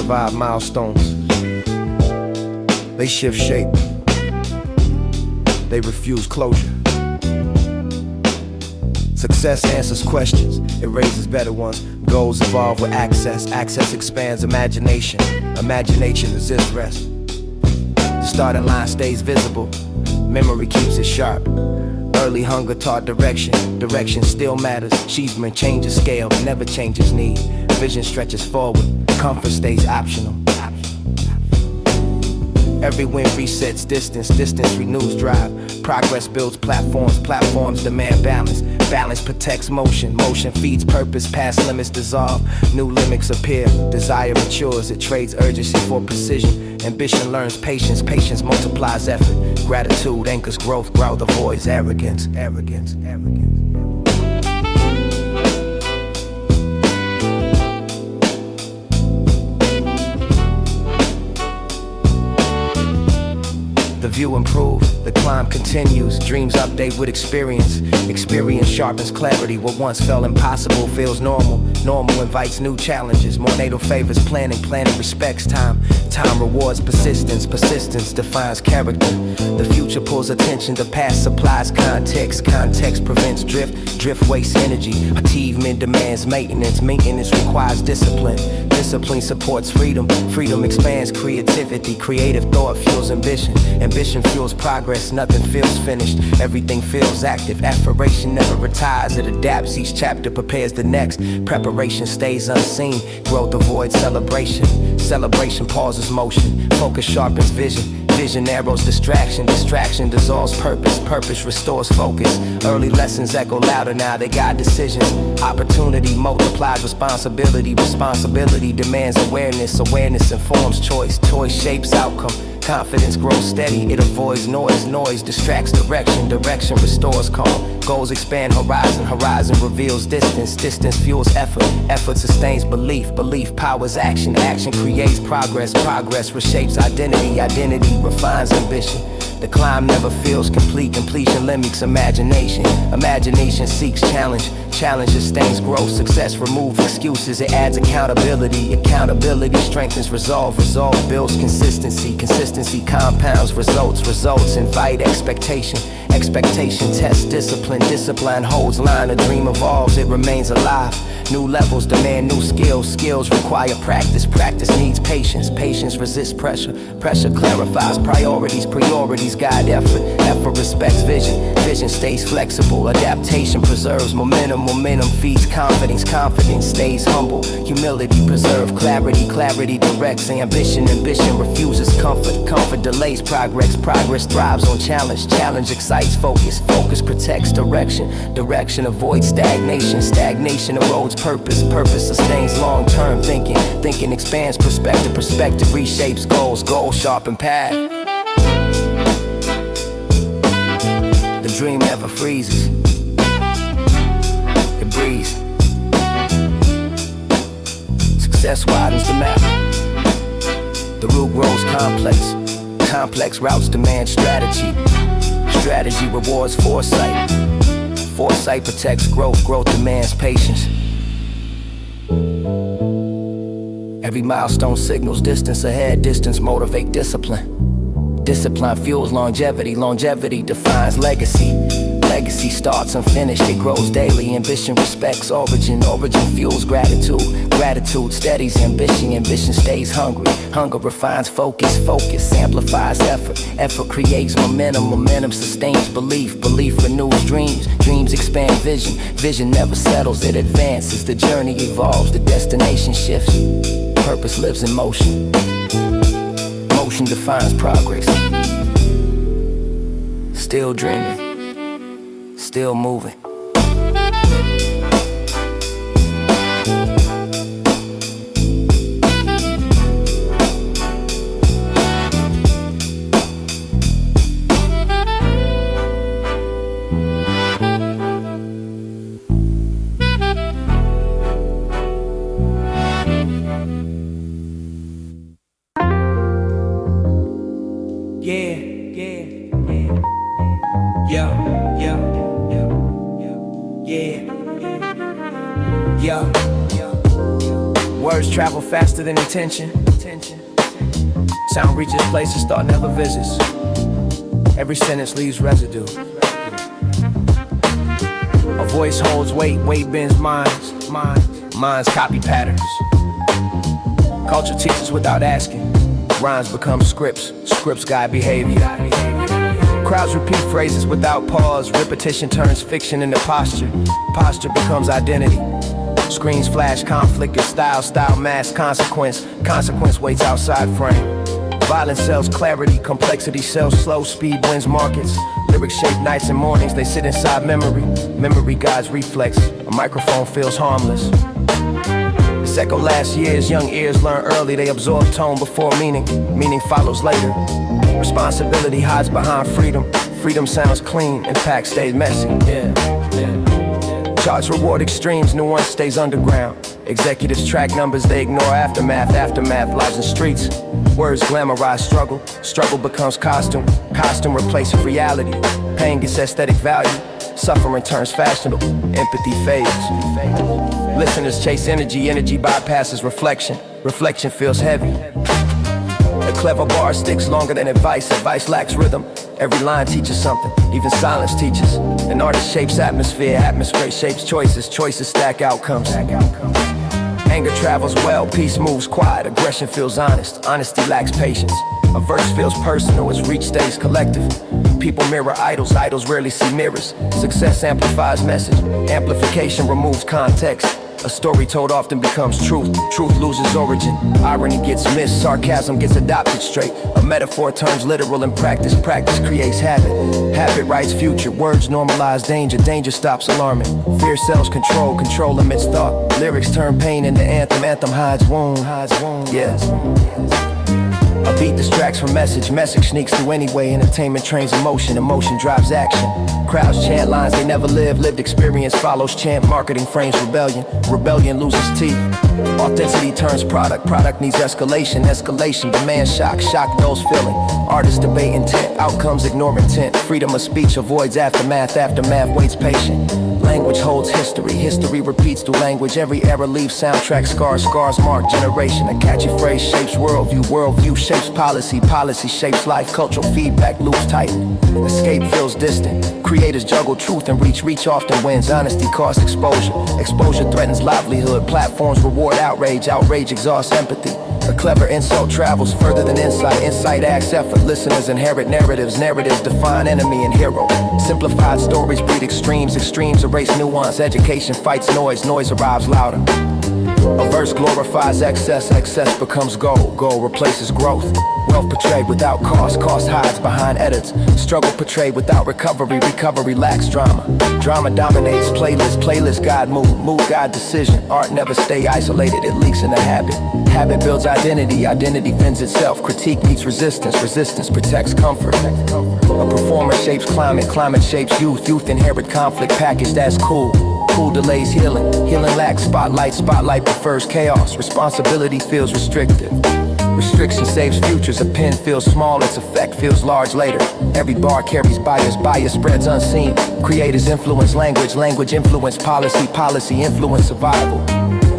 survive milestones. They shift shape. They refuse closure. Success answers questions, it raises better ones. Goals evolve with access, access expands imagination. Imagination resists rest. The starting line stays visible, memory keeps it sharp. Early hunger taught direction, direction still matters. Achievement changes scale, but never changes need. Vision stretches forward, comfort stays optional. Every win resets distance, distance renews drive. Progress builds platforms, platforms demand balance. Balance protects motion, motion feeds purpose. Past limits dissolve, new limits appear. Desire matures, it trades urgency for precision. Ambition learns patience, patience multiplies effort. Gratitude anchors growth, growth avoids arrogance, arrogance, arrogance. The view improves, the climb continues. Dreams update with experience. Experience sharpens clarity. What once felt impossible feels normal. Normal invites new challenges. More natal favors planning. Planning respects time. Time rewards persistence. Persistence defines character. The future pulls attention. The past supplies context. Context prevents drift. Drift wastes energy. Achievement demands maintenance. Maintenance requires discipline. Discipline supports freedom. Freedom expands creativity. Creative thought fuels ambition. Ambition fuels progress. Nothing feels finished. Everything feels active. Aspiration never retires. It adapts. Each chapter prepares the next. Preparation stays unseen. Growth avoids celebration. Celebration pauses motion. Focus sharpens vision. Vision narrows distraction. Distraction dissolves purpose. Purpose restores focus. Early lessons echo louder now. They guide decisions. Opportunity multiplies responsibility. Responsibility demands awareness. Awareness informs choice. Choice shapes outcome. Confidence grows steady, it avoids noise. Noise distracts direction, direction restores calm. Goals expand horizon, horizon reveals distance. Distance fuels effort, effort sustains belief. Belief powers action, action creates progress. Progress reshapes identity, identity refines ambition. The climb never feels complete, completion limits imagination. Imagination seeks challenge, challenge sustains growth. Success removes excuses, it adds accountability. Accountability strengthens resolve, resolve builds consistency. Consistency compounds results, results invite expectation. Expectation tests discipline, discipline holds line. A dream evolves, it remains alive. New levels demand new skills, skills require practice. Practice needs patience, patience resists pressure. Pressure clarifies priorities, priorities guide effort. Effort respects vision, vision stays flexible. Adaptation preserves momentum, momentum feeds confidence. Confidence stays humble, humility preserves clarity. Clarity directs ambition, ambition refuses comfort. Comfort delays progress, progress thrives on challenge. Challenge excites focus, focus protects direction. Direction avoids stagnation, stagnation erodes purpose. Purpose sustains long-term thinking. Thinking expands perspective. Perspective reshapes goals. Goals sharpen path. The dream never freezes. It breathes. Success widens the map. The route grows complex. Complex routes demand strategy. Strategy rewards foresight. Foresight protects growth. Growth demands patience. Every milestone signals distance ahead. Distance motivate discipline. Discipline fuels longevity. Longevity defines legacy. Legacy starts unfinished, it grows daily. Ambition respects origin. Origin fuels gratitude. Gratitude steadies ambition. Ambition stays hungry. Hunger refines focus. Focus amplifies effort. Effort creates momentum. Momentum sustains belief. Belief renews dreams. Dreams expand vision. Vision never settles, it advances. The journey evolves, the destination shifts. Purpose lives in motion. Motion defines progress. Still dreaming, still moving. Words travel faster than intention. Sound reaches places thought never visits. Every sentence leaves residue. A voice holds weight, weight bends minds. Minds copy patterns. Culture teaches without asking. Rhymes become scripts, scripts guide behavior. Crowds repeat phrases without pause. Repetition turns fiction into posture. Posture becomes identity. Screens flash conflict as style masks consequence. Consequence waits outside frame. Violence sells clarity, complexity sells slow, speed wins markets. Lyrics shape nights and mornings, they sit inside memory. Memory guides reflex, a microphone feels harmless. This echo last years, young ears learn early. They absorb tone before meaning, meaning follows later. Responsibility hides behind freedom. Freedom sounds clean, impact stays messy. Charts reward extremes, nuance stays underground. Executives track numbers, they ignore aftermath. Aftermath lives in streets. Words glamorize struggle. Struggle becomes costume. Costume replaces reality. Pain gets aesthetic value. Suffering turns fashionable. Empathy fades. Listeners chase energy. Energy bypasses reflection. Reflection feels heavy. A clever bar sticks longer than advice. Advice lacks rhythm. Every line teaches something. Even silence teaches. An artist shapes atmosphere. Atmosphere shapes choices. Choices stack outcomes. Anger travels well, peace moves quiet. Aggression feels honest, honesty lacks patience. A verse feels personal as reach stays collective. People mirror idols, idols rarely see mirrors. Success amplifies message, amplification removes context. A story told often becomes truth, truth loses origin. Irony gets missed, sarcasm gets adopted straight. A metaphor turns literal in practice, practice creates habit. Habit writes future, words normalize danger, danger stops alarming. Fear sells control, control emits thought. Lyrics turn pain into anthem, anthem hides wound, yeah. A beat distracts from message, message sneaks through anyway. Entertainment trains emotion, emotion drives action. Crowds chant lines they never live, lived experience follows chant. Marketing frames rebellion, rebellion loses teeth. Authenticity turns product, product needs escalation. Escalation demands shock, shock dulls feeling. Artists debate intent, outcomes ignore intent. Freedom of speech avoids aftermath, aftermath waits patient. Language holds history, history repeats through language. Every era leaves soundtrack scars, scars mark generation. A catchy phrase shapes worldview, worldview shapes policy, policy shapes life. Cultural feedback loops tighten. Escape feels distant. Creators juggle truth and reach often wins. Honesty costs exposure. Exposure threatens livelihood. Platforms reward outrage. Outrage exhausts empathy. A clever insult travels further than insight. Insight acts effort. Listeners inherit narratives. Narratives define enemy and hero. Simplified stories breed extremes. Extremes erase nuance. Education fights noise. Noise arrives louder. A verse glorifies excess. Excess becomes gold. Gold replaces growth. Wealth portrayed without cost. Cost hides behind edits. Struggle portrayed without recovery. Recovery lacks drama. Drama dominates playlist. Playlist guide mood. Mood guide decision. Art never stay isolated. It leaks in a habit. Habit builds identity. Identity fends itself. Critique meets resistance. Resistance protects comfort. A performer shapes climate. Climate shapes youth. Youth inherit conflict packaged as cool. Cool delays healing. Healing lacks spotlight. Spotlight prefers chaos. Responsibility feels restrictive. Restriction saves futures. A pen feels small, its effect feels large later. Every bar carries bias. Bias spreads unseen. Creators influence language. Language influence policy. Policy influence survival.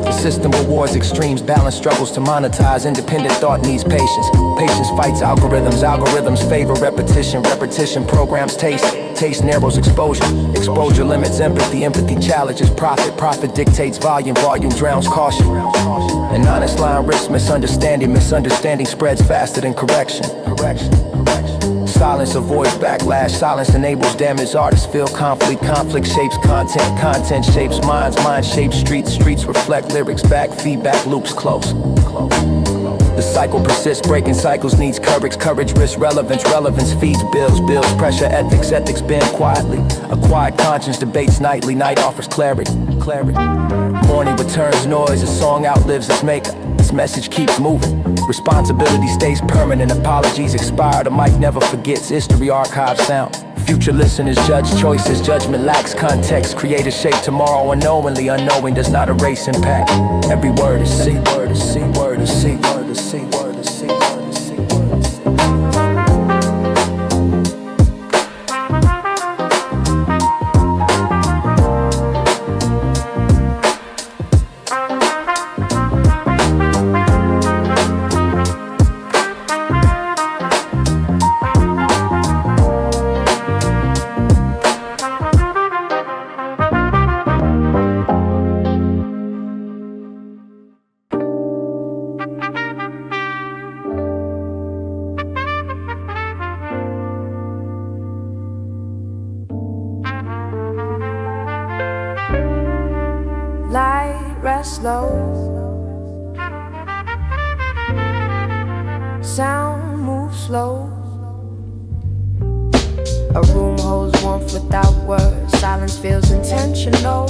The system rewards extremes. Balance struggles to monetize. Independent thought needs patience. Patience fights algorithms. Algorithms favor repetition. Repetition programs taste. Taste narrows exposure. Exposure limits empathy. Empathy challenges profit. Profit dictates volume. Volume drowns caution. An honest line risks misunderstanding. Misunderstanding spreads faster than correction. Silence avoids backlash. Silence enables damage. Artists feel conflict. Conflict shapes content. Content shapes minds. Mind shapes streets. Streets reflect lyrics back. Feedback loops close. The cycle persists, breaking cycles needs courage. Courage risks relevance, relevance feeds bills. Bills pressure ethics, ethics bend quietly. A quiet conscience debates nightly. Night offers clarity. Morning returns noise, a song outlives its maker. This message keeps moving. Responsibility stays permanent. Apologies expire, the mic never forgets. History archives sound. Future listeners judge choices. Judgment lacks context. Creators shape tomorrow unknowingly. Unknowing does not erase impact. Every word is C. Word is C. Word is C. Word is C. Word is C. Word is C. Word is C. fast, slow. Sound moves slow. A room holds warmth without words. Silence feels intentional.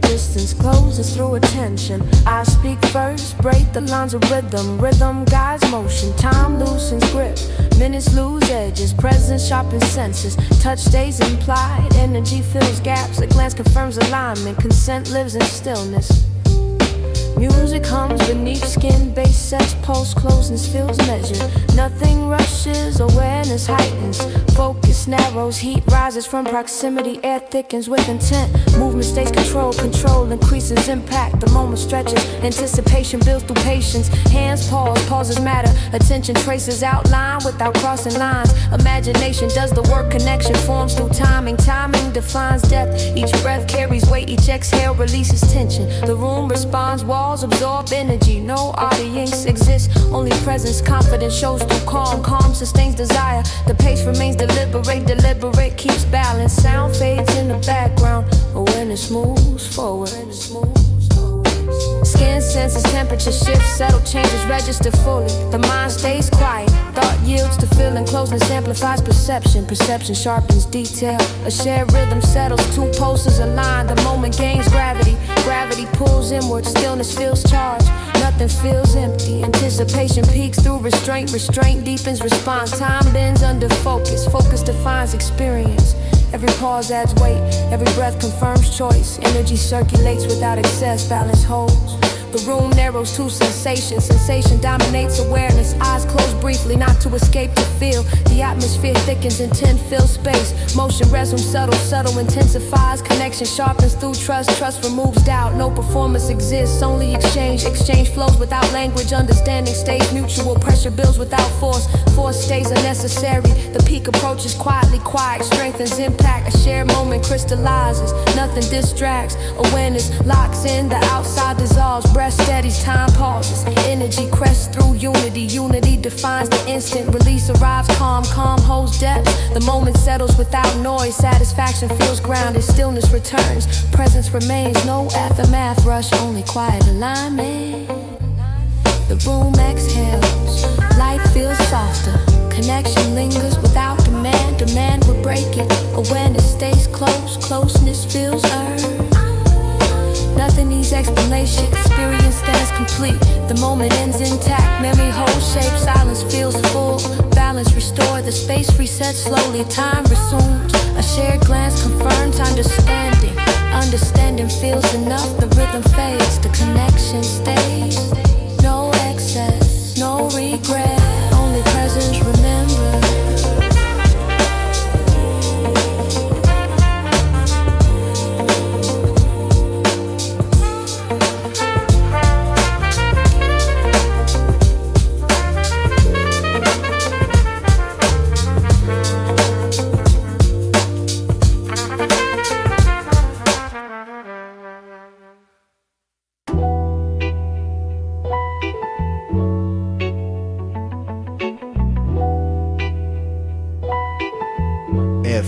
Distance closes through attention. I speak first, break the lines of rhythm. Rhythm guides motion, time loosens grip. Minutes lose edges, presence sharpens senses. Touch stays implied, energy fills gaps. A glance confirms alignment, consent lives in stillness. Music hums beneath skin, bass sets, pulse closeness feels measured. Nothing rushes, awareness heightens. Focus narrows, heat rises from proximity. Air thickens with intent. Movement stays controlled, control increases impact. The moment stretches, anticipation builds through patience. Hands pause, pauses matter. Attention traces outline without crossing lines. Imagination does the work, connection forms through timing. Timing defines depth. Each breath carries weight, each exhale releases tension. The room responds, walls absorb energy. No audience exists, only presence. Confidence shows through calm. Calm sustains desire. The pace remains deliberate. Deliberate keeps balance. Sound fades in the background. Awareness moves forward. Skin senses temperature shifts, settle changes, register fully. The mind stays quiet, thought yields to feeling. Closeness amplifies perception, perception sharpens detail. A shared rhythm settles, two pulses align. The moment gains gravity, gravity pulls inward. Stillness feels charged, nothing feels empty. Anticipation peaks through restraint, restraint deepens response. Time bends under focus, focus defines experience. Every pause adds weight, every breath confirms choice. Energy circulates without excess, balance holds. The room narrows to sensation. Sensation dominates awareness. Eyes close briefly, not to escape to feel. The atmosphere thickens, intent fills space. Motion resumes subtle, subtle intensifies. Connection sharpens through trust. Trust removes doubt. No performance exists, only exchange. Exchange flows without language. Understanding stays mutual. Pressure builds without force. Force stays unnecessary. The peak approaches quietly, quiet strengthens impact. A shared moment crystallizes. Nothing distracts. Awareness locks in. The outside dissolves. Breath steadies, time pauses. Energy crests through unity. Unity defines the instant. Release arrives calm. Calm holds depth. The moment settles without noise. Satisfaction feels grounded. Stillness returns. Presence remains. No aftermath rush. Only quiet alignment. The room exhales. Light feels softer. Connection lingers without demand. Demand would break it. Awareness stays close. Closeness feels earned. Nothing needs explanation, experience stands complete. The moment ends intact, memory holds shape, silence feels full. Balance restored, the space resets slowly, time resumes. A shared glance confirms understanding. Understanding feels enough, the rhythm fades, the connection stays. No excess, no regret, only presence remembered.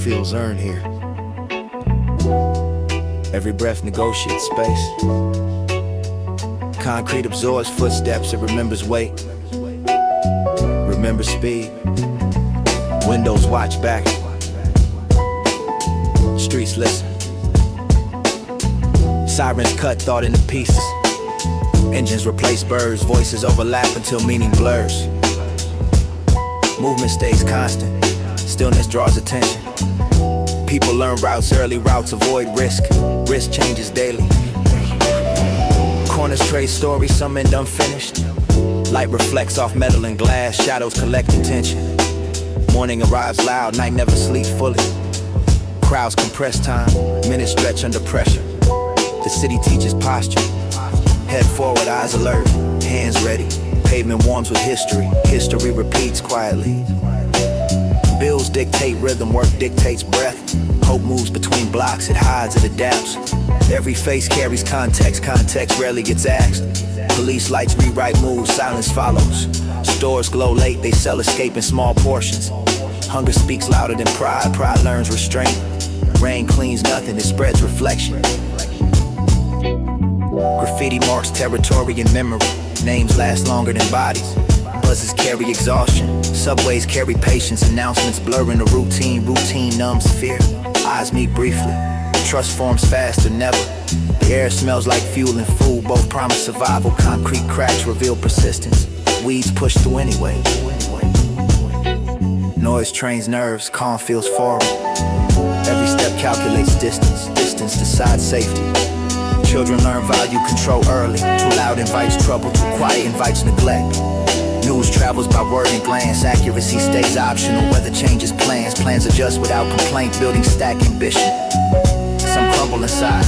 Feels earned here. Every breath negotiates space. Concrete absorbs footsteps, it remembers weight. Remembers speed. Windows watch back. Streets listen. Sirens cut thought into pieces. Engines replace birds, voices overlap until meaning blurs. Movement stays constant. Stillness draws attention. People learn routes early, routes avoid risk. Risk changes daily. Corners trade stories, some end unfinished. Light reflects off metal and glass, shadows collect attention. Morning arrives loud, night never sleeps fully. Crowds compress time, minutes stretch under pressure. The city teaches posture. Head forward, eyes alert, hands ready. Pavement warms with history, history repeats quietly. Bills dictate rhythm, work dictates breath. Hope moves between blocks, it hides, it adapts. Every face carries context, context rarely gets asked. Police lights rewrite moves, silence follows. Stores glow late, they sell escape in small portions. Hunger speaks louder than pride, pride learns restraint. Rain cleans nothing, it spreads reflection. Graffiti marks territory and memory. Names last longer than bodies. Buses carry exhaustion. Subways carry patience. Announcements blurring the routine. Routine numbs fear. Eyes meet briefly. Trust forms faster, never. The air smells like fuel and food. Both promise survival. Concrete cracks reveal persistence. Weeds push through anyway. Noise trains nerves. Calm feels foreign. Every step calculates distance. Distance decides safety. Children learn value control early. Too loud invites trouble. Too quiet invites neglect. News travels by word and glance. Accuracy stays optional. Weather changes plans. Plans adjust without complaint. Buildings stack ambition. Some crumble inside.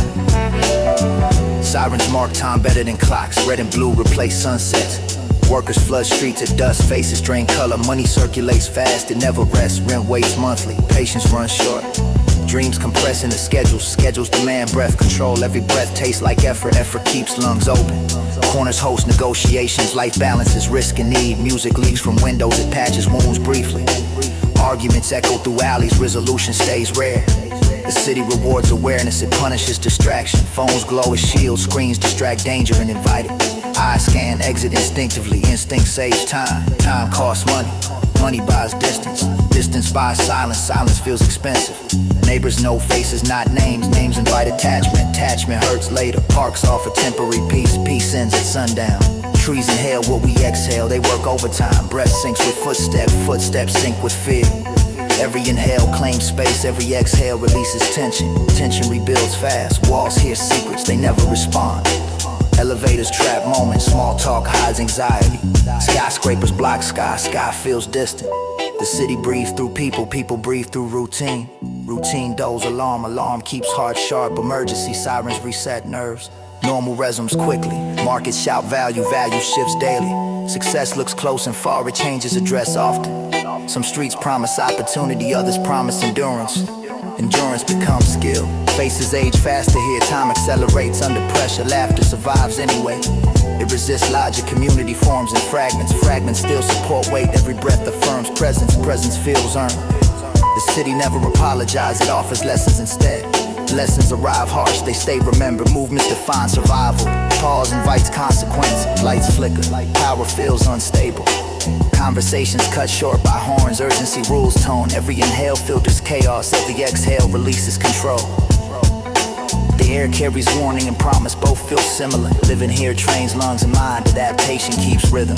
Sirens mark time better than clocks. Red and blue replace sunsets. Workers flood streets at dusk. Faces drain color. Money circulates fast. It never rests. Rent waits monthly. Patience runs short. Dreams compress into schedules. Schedules demand breath control. Every breath tastes like effort. Effort keeps lungs open. Corners host negotiations. Life balances risk and need. Music leaks from windows. It patches wounds briefly. Arguments echo through alleys. Resolution stays rare. The city rewards awareness. It punishes distraction. Phones glow as shields. Screens distract danger and invite it. Eyes scan, exit instinctively. Instinct saves time. Time costs money. Money buys distance. Distance buys silence. Silence feels expensive. Neighbors know faces, not names. Names invite attachment. Attachment hurts later. Parks offer temporary peace. Peace ends at sundown. Trees inhale what we exhale. They work overtime. Breath sinks with footsteps. Footsteps sink with fear. Every inhale claims space. Every exhale releases tension. Tension rebuilds fast. Walls hear secrets. They never respond. Elevators trap moments. Small talk hides anxiety. Skyscrapers block sky. Sky feels distant. The city breathes through people. People breathe through routine. Routine dulls alarm. Alarm keeps heart sharp. Emergency sirens reset nerves. Normal resumes quickly. Markets shout value. Value shifts daily. Success looks close and far. It changes address often. Some streets promise opportunity. Others promise endurance. Endurance becomes skill. Faces age faster here. Time accelerates under pressure. Laughter survives anyway. It resists logic. Community forms in fragments. Fragments still support weight. Every breath affirms presence. Presence feels earned. The city never apologizes. It offers lessons instead. Lessons arrive harsh. They stay remembered. Movements define survival. Pause invites consequence. Lights flicker. Power feels unstable. Conversations cut short by horns. Urgency rules tone. Every inhale filters chaos. Every exhale releases control. The air carries warning and promise. Both feel similar. Living here trains lungs and mind. Adaptation keeps rhythm.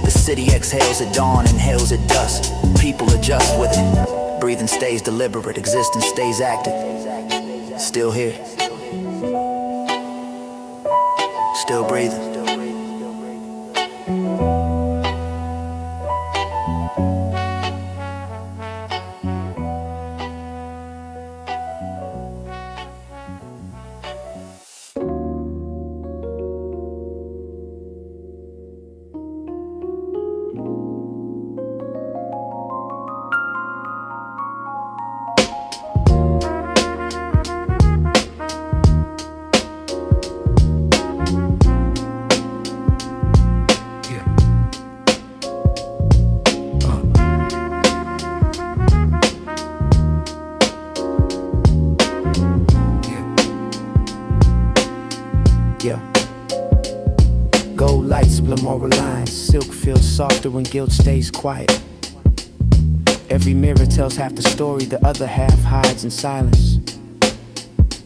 The city exhales at dawn. Inhales at dusk. People adjust with it. Breathing stays deliberate. Existence stays active. Still here. Still breathing. Gold lights blur moral lines. Silk feels softer when guilt stays quiet. Every mirror tells half the story, the other half hides in silence.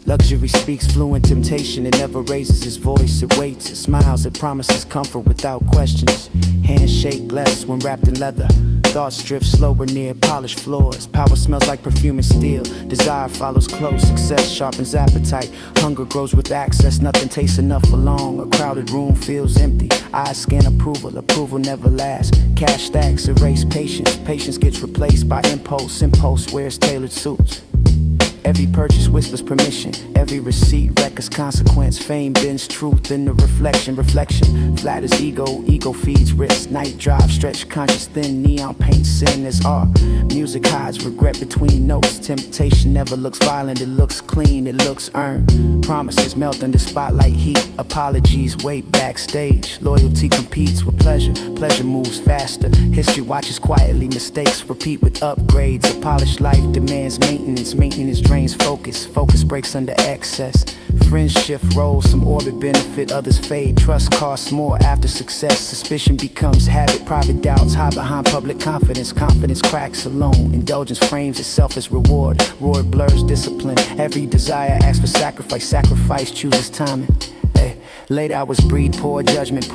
Luxury speaks fluent temptation. It never raises its voice. It waits, it smiles, it promises comfort without questions. Hands shake less when wrapped in leather. Thoughts drift slower near polished floors. Power smells like perfume and steel. Desire follows close. Success sharpens appetite. Hunger grows with access. Nothing tastes enough for long. A crowded room feels empty. Eyes scan approval. Approval never lasts. Cash stacks erase patience. Patience gets replaced by impulse. Impulse wears tailored suits. Every purchase whispers permission. Every receipt records consequence. Fame bends truth in the reflection. Reflection flatters ego. Ego feeds risk. Night drive stretch conscious thin. Neon paints sin as art. Music hides regret between notes. Temptation never looks violent. It looks clean. It looks earned. Promises melt under spotlight heat. Apologies wait backstage. Loyalty competes with pleasure. Pleasure moves faster. History watches quietly. Mistakes repeat with upgrades. A polished life demands maintenance. Maintenance drains focus. Focus breaks under excess. Friends shift roles, some orbit benefit, others fade. Trust costs more after success. Suspicion becomes habit, private doubts hide behind public confidence. Confidence cracks alone, indulgence frames itself as reward. Reward blurs discipline, every desire asks for sacrifice. Sacrifice chooses timing. Late hours breed poor judgment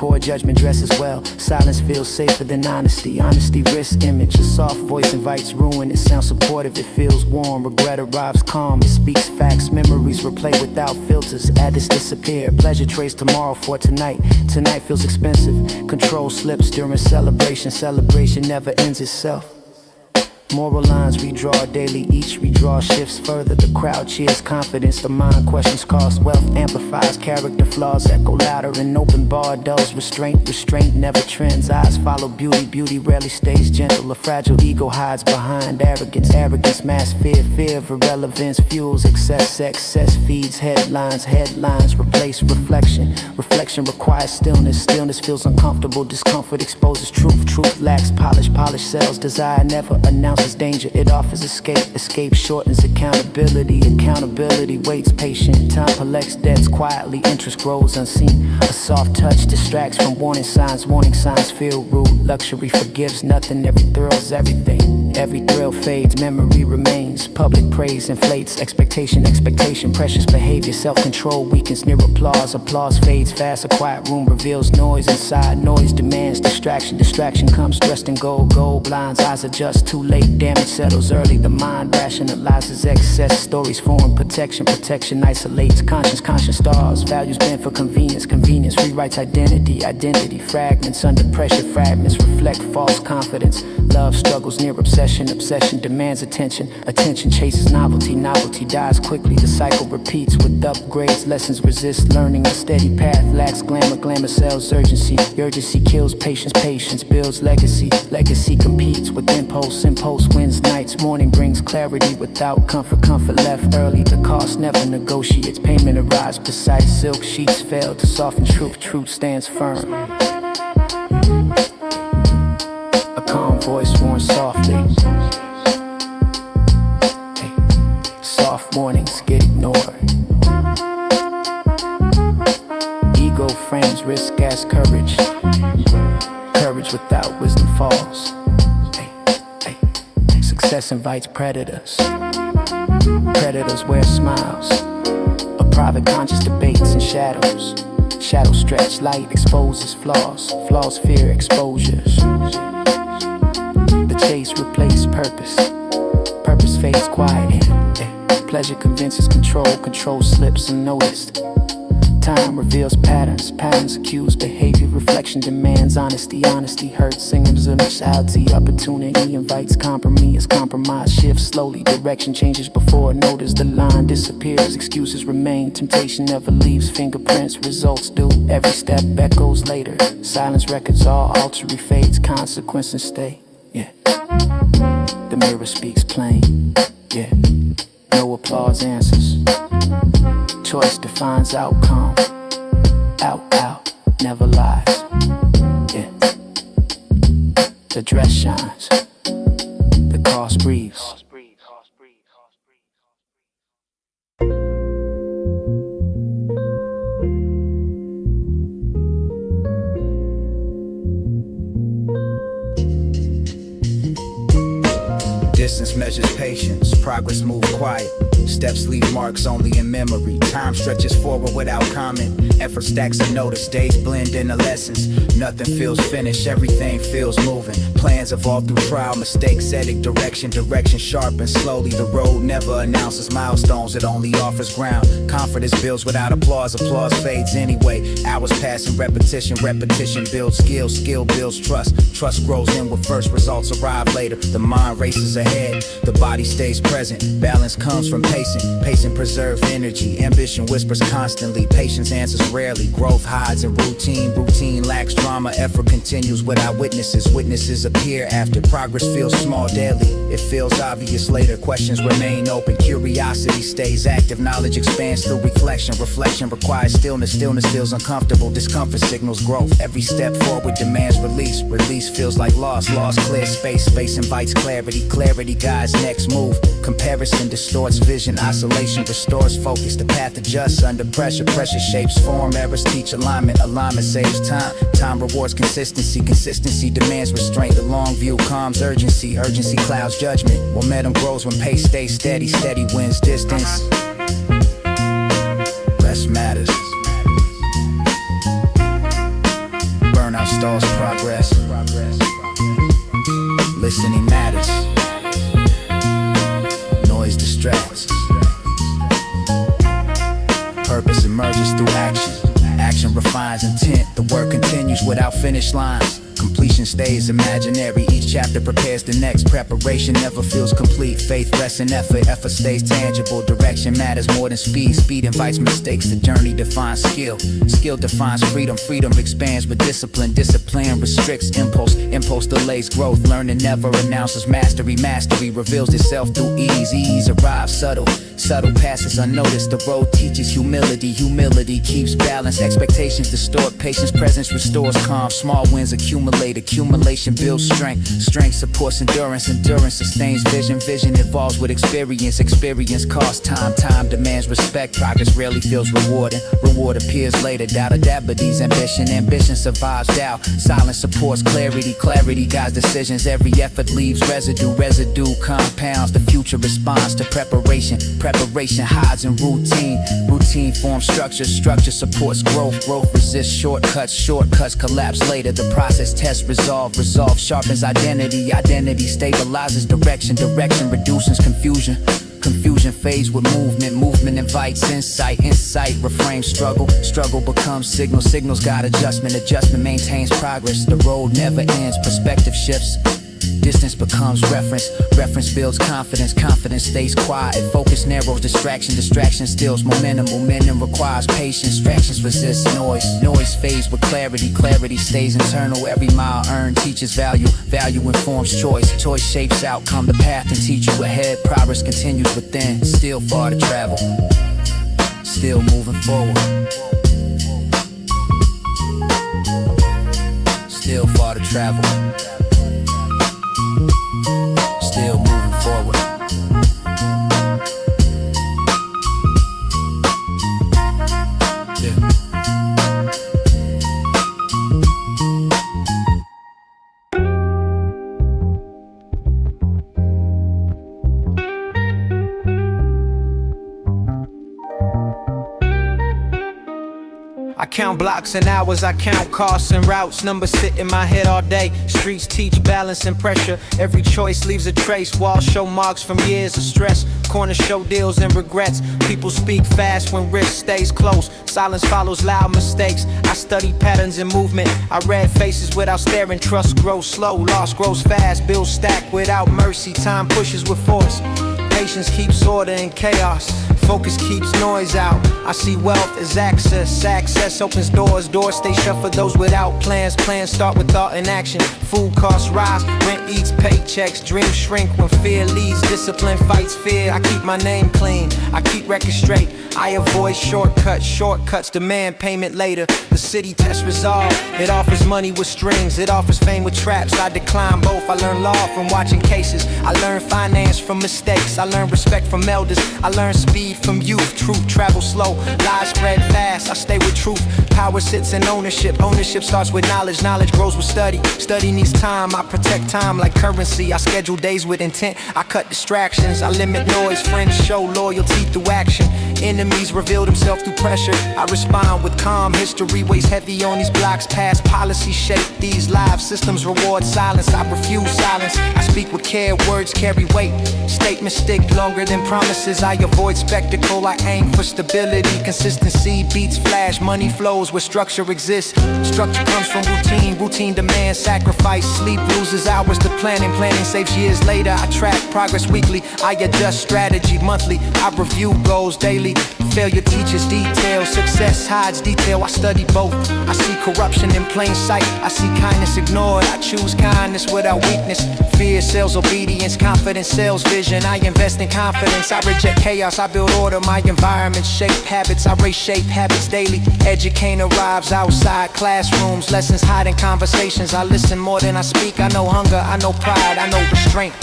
dresses well. Silence feels safer than honesty. Honesty risks image. A soft voice invites ruin. It sounds supportive, it feels warm. Regret arrives calm, it speaks facts. Memories replay without filters. Addicts disappear. Pleasure trades tomorrow for tonight. Tonight feels expensive. Control slips during celebration. Celebration never ends itself. Moral lines redraw daily, each redraw shifts further. The crowd cheers confidence, the mind questions cost. Wealth amplifies character flaws, echo louder. An open bar dulls restraint, restraint never trends. Eyes follow beauty, beauty rarely stays gentle. A fragile ego hides behind arrogance, arrogance masks fear. Fear of irrelevance fuels excess, excess feeds headlines. Headlines replace reflection, reflection requires stillness. Stillness feels uncomfortable, discomfort exposes truth. Truth lacks polish, polish sells. Desire never announces danger, it offers escape. Escape shortens accountability. Accountability waits patient. Time collects debts quietly. Interest grows unseen. A soft touch distracts from warning signs. Warning signs feel rude. Luxury forgives nothing. Every thrill's everything. Every thrill fades. Memory remains. Public praise inflates. Expectation, expectation. Precious behavior. Self-control weakens near applause. Applause fades fast. A quiet room reveals noise inside. Noise demands distraction. Distraction comes dressed in gold. Gold blinds. Eyes adjust too late. Damage settles early, the mind rationalizes excess. Stories form protection, protection isolates. Conscience, conscience stars. Values bent for convenience, convenience rewrites identity. Identity fragments under pressure, fragments reflect false confidence. Love struggles near obsession, obsession demands attention. Attention chases novelty, novelty dies quickly. The cycle repeats with upgrades. Lessons resist learning. A steady path lacks glamour, glamour sells urgency. Urgency kills patience, patience builds legacy. Legacy competes with impulse, impulse wins nights. Morning brings clarity without comfort. Comfort left early. The cost never negotiates. Payment arrives precise. Silk sheets fail to soften truth. Truth stands firm. A calm voice warns softly. Hey, soft warnings get ignored. Ego frames risk as courage. Courage without wisdom falls. Success invites predators. Predators wear smiles. A private conscious debates in shadows. Shadows stretch, light exposes flaws. Flaws fear exposures. The chase replaces purpose. Purpose fades quiet. Pleasure convinces control. Control slips unnoticed. Time reveals patterns. Patterns accuse behavior. Reflection demands honesty. Honesty hurts. Singers of neutrality. Opportunity invites compromise. Compromise shifts slowly. Direction changes before notice. The line disappears. Excuses remain. Temptation never leaves. Fingerprints. Results do. Every step echoes later. Silence records all. Alterity fades. Consequences stay. Yeah. The mirror speaks plain. Yeah. No applause answers. Choice defines outcome. Out, never lies. Yeah. The dress shines. The cost breathes. Distance measures patience, progress moves quiet. Steps leave marks only in memory. Time stretches forward without comment. Effort stacks unnoticed, days blend into lessons. Nothing feels finished, everything feels moving. Plans evolve through trial, mistakes, setting direction. Direction sharpens slowly, the road never announces milestones, it only offers ground. Confidence builds without applause, applause fades anyway. Hours pass in repetition, repetition builds skill, skill builds trust. Trust grows in with first, results arrive later. The mind races ahead, the body stays present. Balance comes from pacing, pacing preserves energy. Ambition whispers constantly, patience answers rarely. Growth hides in routine, routine lacks drama. Effort continues without witnesses, witnesses appear after. Progress feels small daily, It feels obvious later, questions remain open. Curiosity stays active, knowledge expands through reflection. Reflection requires stillness, stillness feels uncomfortable. Discomfort signals growth, every step forward demands release. Release feels like loss, loss clears space. Space invites clarity, clarity guides next move. Comparison distorts vision, isolation restores focus. The path adjusts under pressure, pressure shapes form. Errors teach alignment, alignment saves time. Time rewards consistency, consistency demands restraint. The long view calms urgency, urgency clouds judgment. Momentum grows when pace stays steady, steady wins distance. Rest matters. Burnout stalls progress. Listening matters. Noise distracts. Purpose emerges through action. Action refines intent. The work continues without finish lines. Completion stays imaginary. Each chapter prepares the next. Preparation never feels complete. Faith rests in effort. Effort stays tangible. Direction matters more than speed. Speed invites mistakes. The journey defines skill. Skill defines freedom. Freedom expands with discipline. Discipline restricts impulse. Impulse delays growth. Learning never announces mastery. Mastery reveals itself through ease. Ease arrives subtle. Subtle passes unnoticed. The road teaches humility. Humility keeps balance. Expectations distort. Patience presence restores calm. Small wins accumulate. Accumulation builds strength. Strength supports endurance. Endurance sustains vision. Vision evolves with experience. Experience costs time. Time demands respect. Progress rarely feels rewarding. Reward appears later. Doubt adaptities ambition. Ambition survives doubt. Silence supports clarity. Clarity guides decisions. Every effort leaves residue. Residue compounds. The future responds to preparation. Preparation hides in routine. Routine forms structure. Structure supports growth. Growth resists shortcuts. Shortcuts collapse later. The process test resolve. Resolve sharpens identity. Identity stabilizes direction. Direction reduces confusion. Confusion fades with movement. Movement invites insight. Insight reframes struggle. Struggle becomes signal. Signals guide adjustment. Adjustment maintains progress. The road never ends. Perspective shifts. Distance becomes reference. Reference builds confidence. Confidence stays quiet. Focus narrows distraction. Distraction stills momentum. Momentum requires patience. Distractions resist noise. Noise fades with clarity. Clarity stays internal. Every mile earned teaches value. Value informs choice. Choice shapes outcome. The path can teach you ahead. Progress continues within. Still far to travel. Still moving forward. Still far to travel. Still moving forward. Yeah. I count blocks and hours, I count costs and routes. Numbers sit in my head all day. Streets teach balance and pressure. Every choice leaves a trace. Walls show marks from years of stress. Corners show deals and regrets. People speak fast when risk stays close. Silence follows loud mistakes. I study patterns in movement. I read faces without staring. Trust grows slow, loss grows fast. Bills stack without mercy. Time pushes with force. Patience keeps order in chaos. Focus keeps noise out. I see wealth as access. Access opens doors. Doors stay shut for those without plans. Plans start with thought and action. Food costs rise. Rent eats paychecks. Dreams shrink when fear leads. Discipline fights fear. I keep my name clean. I keep records straight. I avoid shortcuts. Shortcuts demand payment later. The city tests resolve. It offers money with strings. It offers fame with traps. I decline both. I learn law from watching cases. I learn finance from mistakes. I learn respect from elders. I learn speed from youth. Truth travels slow. Lies spread fast. I stay with truth. Power sits in ownership. Ownership starts with knowledge. Knowledge grows with study. Study needs time. I protect time like currency. I schedule days with intent. I cut distractions. I limit noise. Friends show loyalty through action. Enemies reveal themselves through pressure. I respond with calm. History weighs heavy on these blocks. Past policies shape these lives. Systems reward silence. I refuse silence. I speak with care. Words carry weight. Statements stick longer than promises. I avoid speculating. spectacle. I aim for stability. Consistency beats flash. Money flows where structure exists. Structure comes from routine. Routine demands sacrifice. Sleep loses hours to planning. Planning saves years later. I track progress weekly. I adjust strategy monthly. I review goals daily. Failure teaches detail. Success hides detail. I study both. I see corruption in plain sight. I see kindness ignored. I choose kindness without weakness. Fear sells obedience. Confidence sells vision. I invest in confidence. I reject chaos. I build order. My environment shape habits. I reshape habits daily. Educate arrives outside classrooms. Lessons hide in conversations. I listen more than I speak. I know hunger. I know pride. I know restraint.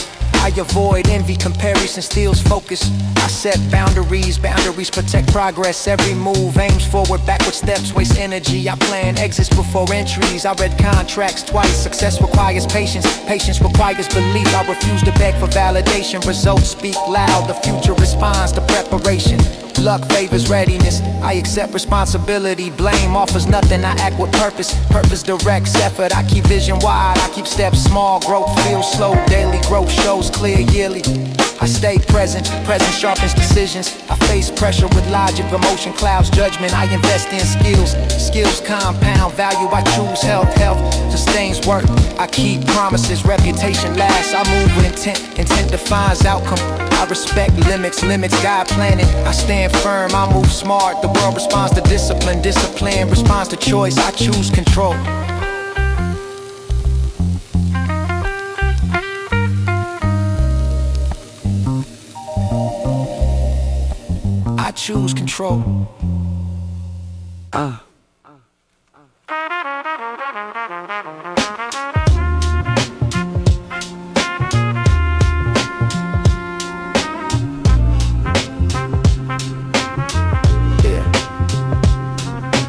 I avoid envy, comparison steals focus. I set boundaries, boundaries protect progress. Every move aims forward, backward steps waste energy. I plan exits before entries. I read contracts twice. Success requires patience, patience requires belief. I refuse to beg for validation. Results speak loud, the future responds to preparation. Luck favors readiness. I accept responsibility. Blame offers nothing. I act with purpose. Purpose directs effort. I keep vision wide. I keep steps small. Growth feels slow. Daily growth shows clear yearly. I stay present. Present sharpens decisions. I face pressure with logic. Emotion clouds judgment. I invest in skills. Skills compound value. I choose health. Health sustains work. I keep promises. Reputation lasts. I move with intent. Intent defines outcome. I respect limits. Limits guide planning. I stand firm. I move smart. The world responds to discipline. Discipline responds to choice. I choose control. I choose control.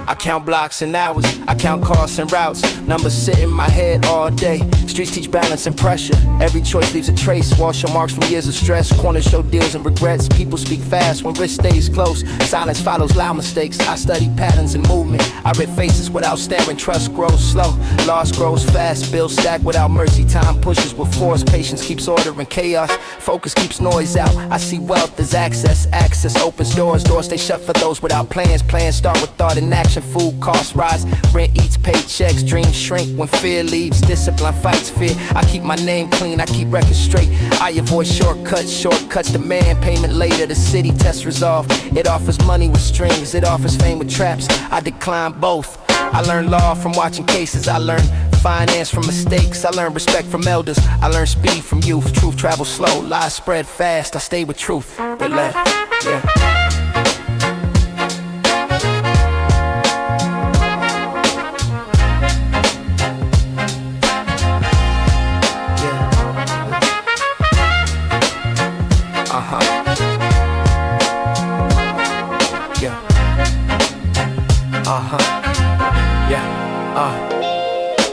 I count blocks and hours, I count costs and routes. Numbers sit in my head all day. Streets teach balance and pressure. Every choice leaves a trace. Walls show marks from years of stress. Corners show deals and regrets. People speak fast when risk stays close. Silence follows loud mistakes. I study patterns and movement. I read faces without staring. Trust grows slow. Loss grows fast. Bills stack without mercy. Time pushes with force. Patience keeps order in chaos. Focus keeps noise out. I see wealth as access. Access opens doors. Doors stay shut for those without plans. Plans start with thought and action. Food costs rise. Rent eats paychecks. Dreams shrink when fear leaves. Discipline fights fear. I keep my name clean. I keep records straight. I avoid shortcuts. Shortcuts demand payment later. The city tests resolve. It offers money with strings. It offers fame with traps. I decline both. I learn law from watching cases. I learn finance from mistakes. I learn respect from elders. I learn speed from youth. Truth travels slow. Lies spread fast. I stay with truth. They left. Yeah.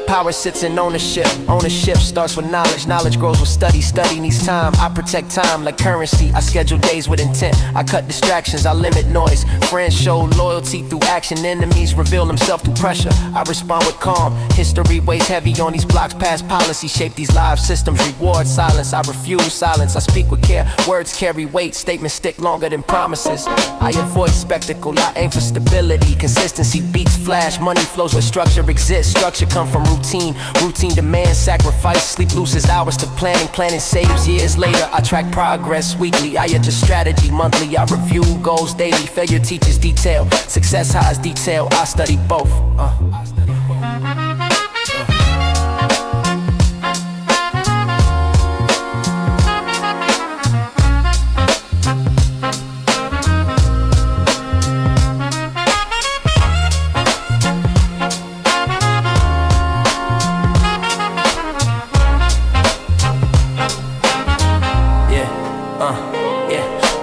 Power sits in ownership. Ownership starts with knowledge. Knowledge grows with study. Study needs time. I protect time like currency. I schedule days with intent. I cut distractions. I limit noise. Friends show loyalty through action. Enemies reveal themselves through pressure. I respond with calm. History weighs heavy on these blocks. Past policy shape these live systems. Reward silence. I refuse silence. I speak with care. Words carry weight. Statements stick longer than promises. I avoid spectacle. I aim for stability. Consistency beats flash. Money flows where structure exists. Structure come from routine. Routine demands sacrifice. Sleep loses hours to planning. Planning saves years later. I track progress weekly. I adjust strategy monthly. I review goals daily. Failure teaches detail. Success hides detail. I study both.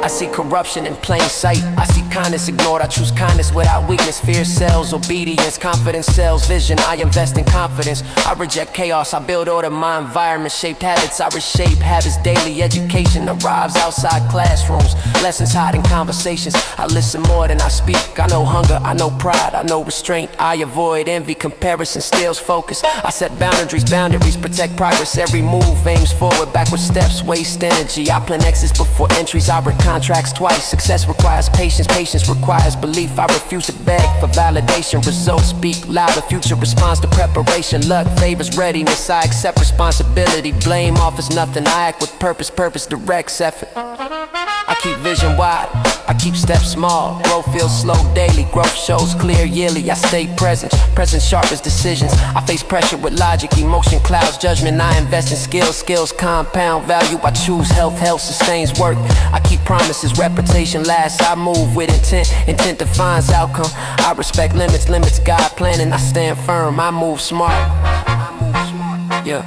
I see corruption in plain sight. I see kindness ignored. I choose kindness without weakness. Fear sells obedience. Confidence sells vision. I invest in confidence. I reject chaos. I build order. My environment shaped habits. I reshape habits daily. Education arrives outside classrooms. Lessons hide in conversations. I listen more than I speak. I know hunger. I know pride. I know restraint. I avoid envy. Comparison steals focus. I set boundaries. Boundaries protect progress. Every move aims forward. Backward steps waste energy. I plan exits before entries. I recon contracts twice. Success requires patience, patience requires belief. I refuse to beg for validation. Results speak louder, future responds to preparation. Luck favors readiness, I accept responsibility. Blame offers nothing, I act with purpose, purpose directs effort. I keep vision wide, I keep steps small. Growth feels slow daily, growth shows clear yearly. I stay present, present sharp as decisions. I face pressure with logic, emotion clouds judgment. I invest in skills, skills compound value. I choose health, health sustains work. I keep promises, reputation lasts. I move with intent, intent defines outcome. I respect limits, limits guide planning. I stand firm, I move smart. Yeah.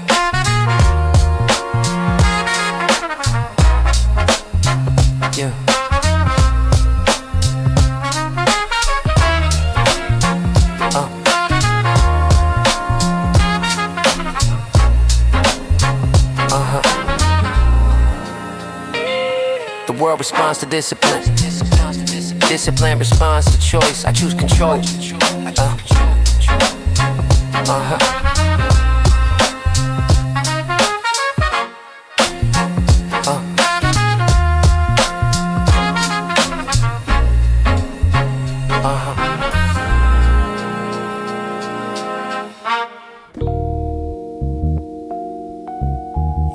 Yeah. The world responds to discipline. Discipline responds to choice. I choose control.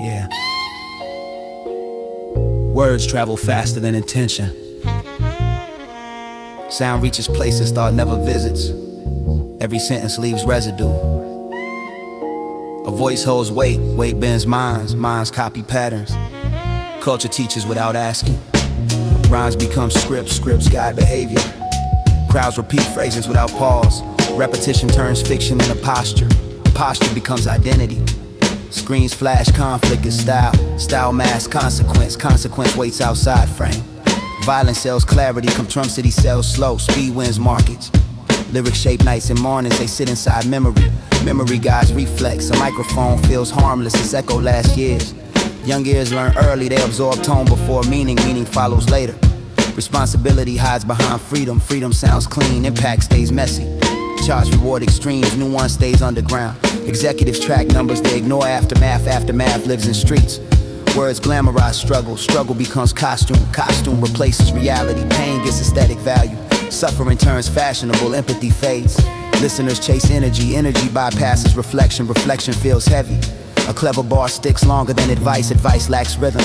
Yeah. Words travel faster than intention. Sound reaches places thought never visits. Every sentence leaves residue. A voice holds weight, weight bends minds, minds copy patterns. Culture teaches without asking. Rhymes become scripts, scripts guide behavior. Crowds repeat phrases without pause. Repetition turns fiction into posture. Posture becomes identity. Screens flash conflict is style. Style masks consequence. Consequence waits outside frame. Violence sells clarity. Come Trump City sells slow. Speed wins markets. Lyrics shape nights and mornings. They sit inside memory. Memory guides reflex. A microphone feels harmless. It's echo last year's. Young ears learn early. They absorb tone before meaning. Meaning follows later. Responsibility hides behind freedom. Freedom sounds clean. Impact stays messy. Charge reward extremes. Nuance stays underground. Executives track numbers, they ignore aftermath. Aftermath lives in streets. Words glamorize struggle. Struggle becomes costume. Costume replaces reality. Pain gets aesthetic value. Suffering turns fashionable. Empathy fades. Listeners chase energy. Energy bypasses reflection. Reflection feels heavy. A clever bar sticks longer than advice. Advice lacks rhythm.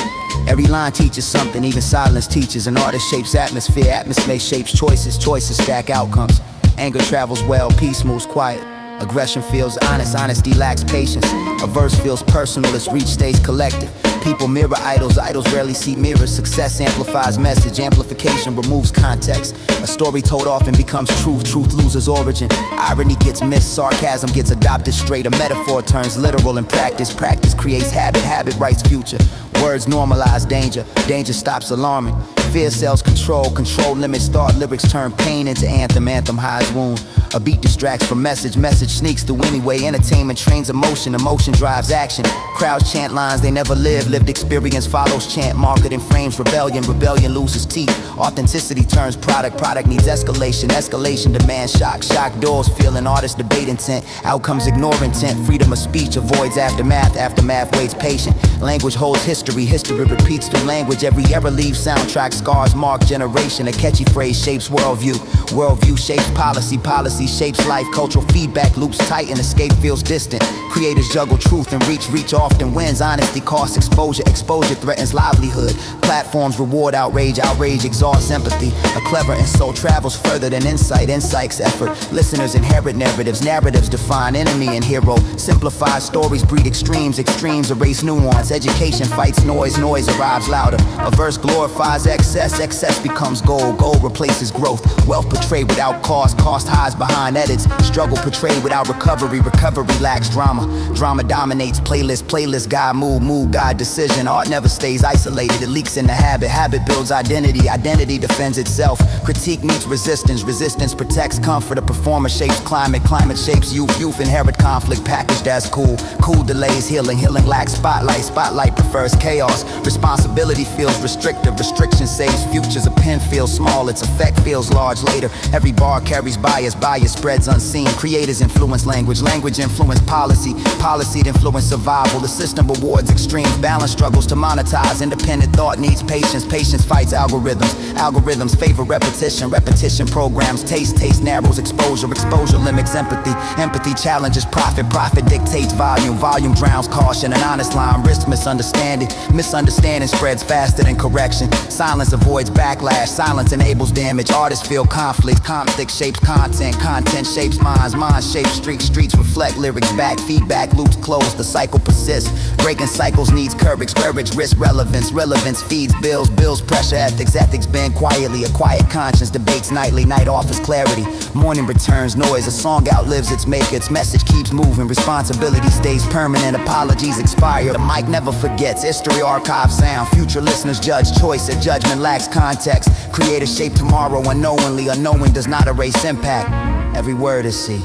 Every line teaches something. Even silence teaches. An artist shapes atmosphere. Atmosphere shapes choices. Choices stack outcomes. Anger travels well. Peace moves quiet. Aggression feels honest, honesty lacks patience. A verse feels personal, its reach stays collective. People mirror idols, idols rarely see mirrors. Success amplifies message, amplification removes context. A story told often becomes truth, truth loses origin. Irony gets missed, sarcasm gets adopted straight. A metaphor turns literal in practice. Practice creates habit, habit writes future. Words normalize danger, danger stops alarming. Fear sells control, control limits thought. Lyrics turn pain into anthem, anthem hides wound. A beat distracts from message, message sneaks through anyway. Entertainment trains emotion, emotion drives action. Crowds chant lines they never live, lived experience follows chant. Marketing frames rebellion, rebellion loses teeth. Authenticity turns product, product needs escalation. Escalation demands shock, shock doors feeling artists debate intent. Outcomes ignore intent, freedom of speech avoids aftermath. Aftermath waits patient. Language holds history, history repeats through language. Every error leaves soundtrack, scars mark generation. A catchy phrase shapes worldview, worldview shapes policy, policy shapes life. Cultural feedback loops tight and escape feels distant. Creators juggle truth and reach, reach often wins. Honesty costs exposure, exposure threatens livelihood. Platforms reward outrage, outrage exhausts empathy. A clever insult travels further than insight, insight's effort. Listeners inherit narratives, narratives define enemy and hero. Simplified stories breed extremes, extremes erase nuance. Education fights noise, noise arrives louder. A verse glorifies excess, excess becomes gold, gold replaces growth. Wealth portrayed without cost, cost hides behind edits. Struggle portrayed without recovery, recovery lacks drama. Drama dominates playlist, playlist guide mood, mood guide decision. Art never stays isolated, it leaks into habit. Habit builds identity, identity defends itself. Critique meets resistance, resistance protects comfort. A performer shapes climate, climate shapes youth. Youth inherit conflict packaged as cool. Cool delays healing, healing lacks spotlight, spotlight prefers chaos. Responsibility feels restrictive, restriction saves futures. A pen feels small, its effect feels large later. Every bar carries bias, bias spreads unseen. Creators influence language, language influence policy, policy to influence survival. The system rewards extremes, balance struggles to monetize. Independent thought needs patience, patience fights algorithms. Algorithms favor repetition, repetition programs taste, taste narrows exposure, exposure limits empathy. Empathy challenges profit, profit dictates volume, volume drowns caution. An honest line risks misunderstanding, misunderstanding spreads faster than correction. Silence avoids backlash, silence enables damage. Artists feel conflict, conflict shapes content, content shapes minds, minds shape streets, streets reflect lyrics back, feedback loops close, the cycle persists. Breaking cycles needs courage, courage risk relevance, relevance feeds bills, bills pressure ethics, ethics bend quietly. A quiet conscience debates nightly, night offers clarity. Morning returns noise, a song outlives its maker, its message keeps moving, responsibility stays permanent, apologies expire. The mic never forgets, history archives sound, future listeners judge choice, a judgment lacks context. Creators shape tomorrow unknowingly, unknowing does not erase impact. Every word is see.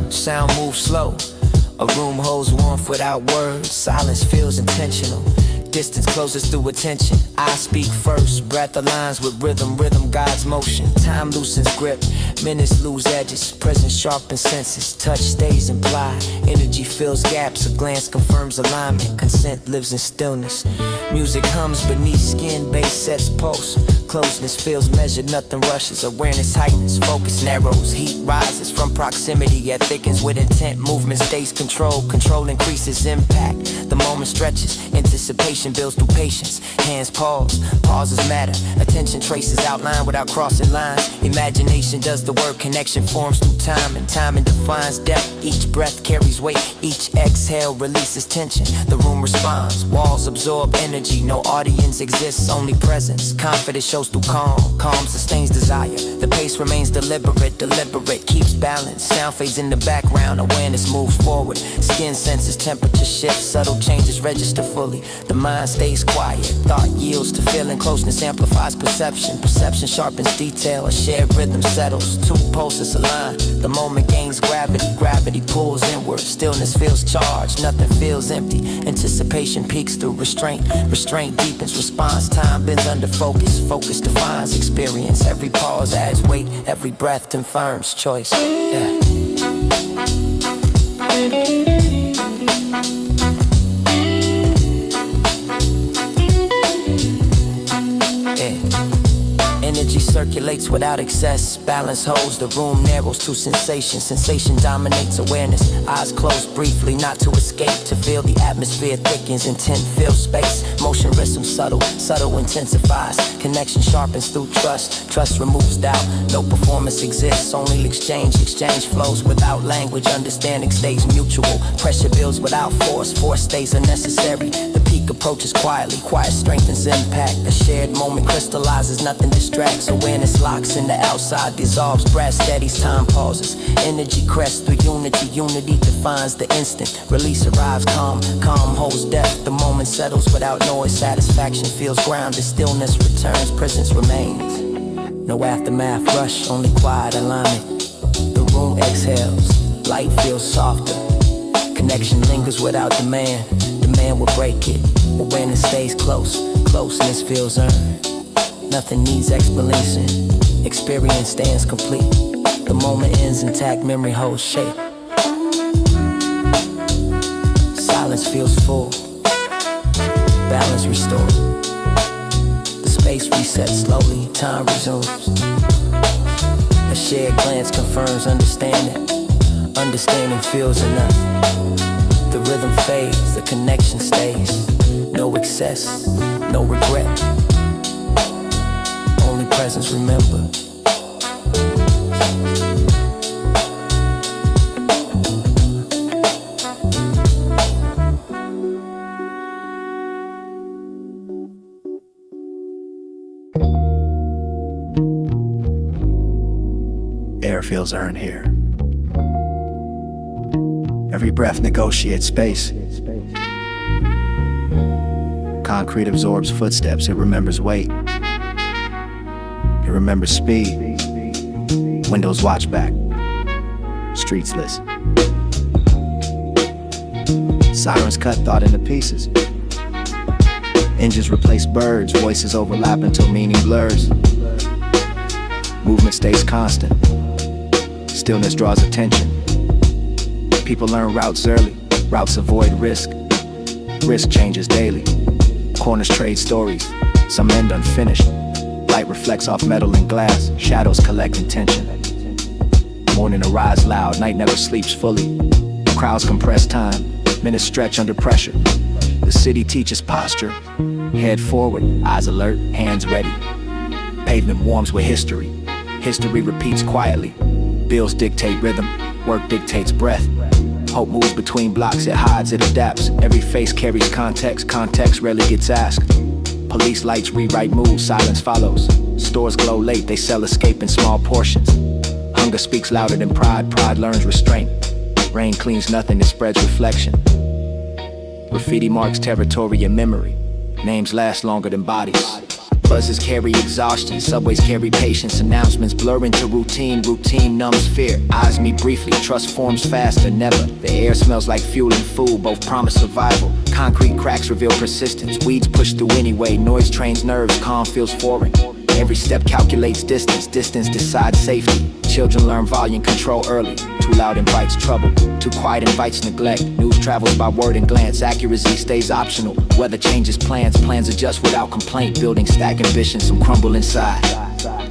Sound moves slow. A room holds warmth without words. Silence feels intentional. Distance closes through attention. I speak first. Breath aligns with rhythm. Rhythm guides motion. Time loosens grip. Minutes lose edges. Presence sharpens senses. Touch stays implied. Energy fills gaps. A glance confirms alignment. Consent lives in stillness. Music hums beneath skin. Bass sets pulse. Closeness feels measured. Nothing rushes. Awareness heightens. Focus narrows. Heat rises from proximity. Yet thickens with intent. Movement stays controlled. Control increases impact. The moment stretches. Anticipation builds through patience. Hands pause. Pauses matter. Attention traces outline without crossing lines. Imagination does the work. Connection forms through time. And timing defines depth. Each breath carries weight. Each exhale releases tension. The room responds. Walls absorb energy. No audience exists. Only presence. Confidence shows through calm. Calm sustains desire. The pace remains deliberate. Deliberate keeps balance. Sound fades in the background. Awareness moves forward. Skin senses temperature shifts. Subtle changes register fully. The mind stays quiet. Thought yields to feeling. Closeness amplifies perception. Perception sharpens detail. A shared rhythm settles. Two pulses align. The moment gains gravity. Gravity pulls inward. Stillness feels charged. Nothing feels empty. Anticipation peaks through restraint. Restraint deepens response. Time bends under focus. Focus defines experience. Every pause adds weight. Every breath confirms choice. Yeah. Energy circulates without excess. Balance holds, the room narrows to sensation. Sensation dominates awareness. Eyes closed briefly, not to escape. To feel the atmosphere thickens. Intent fills space. Motion rhythm subtle. Subtle intensifies. Connection sharpens through trust. Trust removes doubt. No performance exists, only exchange. Exchange flows without language. Understanding stays mutual. Pressure builds without force. Force stays unnecessary. The peak approaches quietly. Quiet strengthens impact. A shared moment crystallizes. Nothing distracts. Awareness locks in the outside. Dissolves. Breath steadies. Time pauses. Energy crests through unity. Unity defines the instant. Release arrives calm. Calm holds depth. The moment settles without noise. Satisfaction feels grounded. Stillness returns. Presence remains. No aftermath rush. Only quiet alignment. The room exhales. Light feels softer. Connection lingers without demand. Demand will break it. Awareness stays close. Closeness feels earned. Nothing needs explanation. Experience stands complete. The moment ends intact. Memory holds shape. Silence feels full. Balance restored. The Space resets slowly, time resumes. A shared glance confirms understanding. Understanding feels enough. The rhythm fades, the connection stays. No excess, no regret. Only presence, remember. Air feels earned here. Every breath negotiates space. Concrete absorbs footsteps, it remembers weight. It remembers speed. Windows watch back. Streets listen. Sirens cut thought into pieces. Engines replace birds, voices overlap until meaning blurs. Movement stays constant. Stillness draws attention. People learn routes early. Routes avoid risk. Risk changes daily. Corners trade stories. Some end unfinished. Light reflects off metal and glass. Shadows collect intention. Morning arrives loud. Night never sleeps fully. Crowds compress time. Minutes stretch under pressure. The city teaches posture. Head forward. Eyes alert. Hands ready. Pavement warms with history. History repeats quietly. Bills dictate rhythm, work dictates breath. Hope moves between blocks, it hides, it adapts. Every face carries context, context rarely gets asked. Police lights rewrite moves, silence follows. Stores glow late, they sell escape in small portions. Hunger speaks louder than pride, pride learns restraint. Rain cleans nothing, it spreads reflection. Graffiti marks territory and memory. Names last longer than bodies. Buses carry exhaustion, subways carry patience. Announcements blur into routine, routine numbs fear. Eyes meet briefly, trust forms fast or never. The air smells like fuel and food, both promise survival. Concrete cracks reveal persistence, weeds push through anyway. Noise trains nerves, calm feels foreign. Every step calculates distance, distance decides safety. Children learn volume control early. Too loud invites trouble, too quiet invites neglect. News travels by word and glance, accuracy stays optional. Weather changes plans, plans adjust without complaint. Buildings stack ambition, some crumble inside.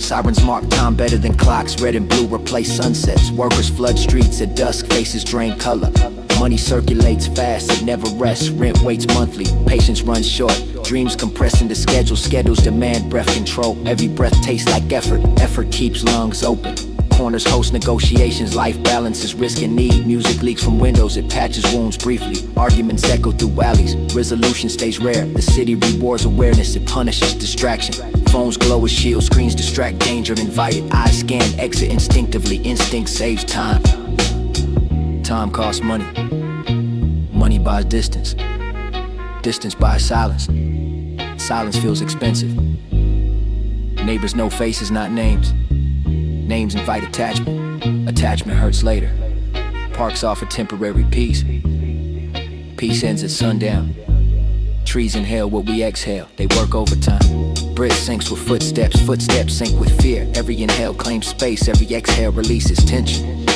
Sirens mark time better than clocks, red and blue replace sunsets. Workers flood streets at dusk, faces drain color. Money circulates fast, it never rests. Rent waits monthly, patience runs short. Dreams compress into schedules, schedules demand breath control. Every breath tastes like effort, effort keeps lungs open. Corners host negotiations, life balances risk and need. Music leaks from windows, it patches wounds briefly. Arguments echo through alleys, resolution stays rare. The city rewards awareness, it punishes distraction. Phones glow as shields, screens distract danger invited. Eyes scan, exit instinctively, instinct saves time. Time costs money. Money buys distance. Distance buys silence. Silence feels expensive. Neighbors know faces, not names. Names invite attachment. Attachment hurts later. Parks offer temporary peace. Peace ends at sundown. Trees inhale what we exhale. They work overtime. Breath sinks with footsteps. Footsteps sink with fear. Every inhale claims space. Every exhale releases tension.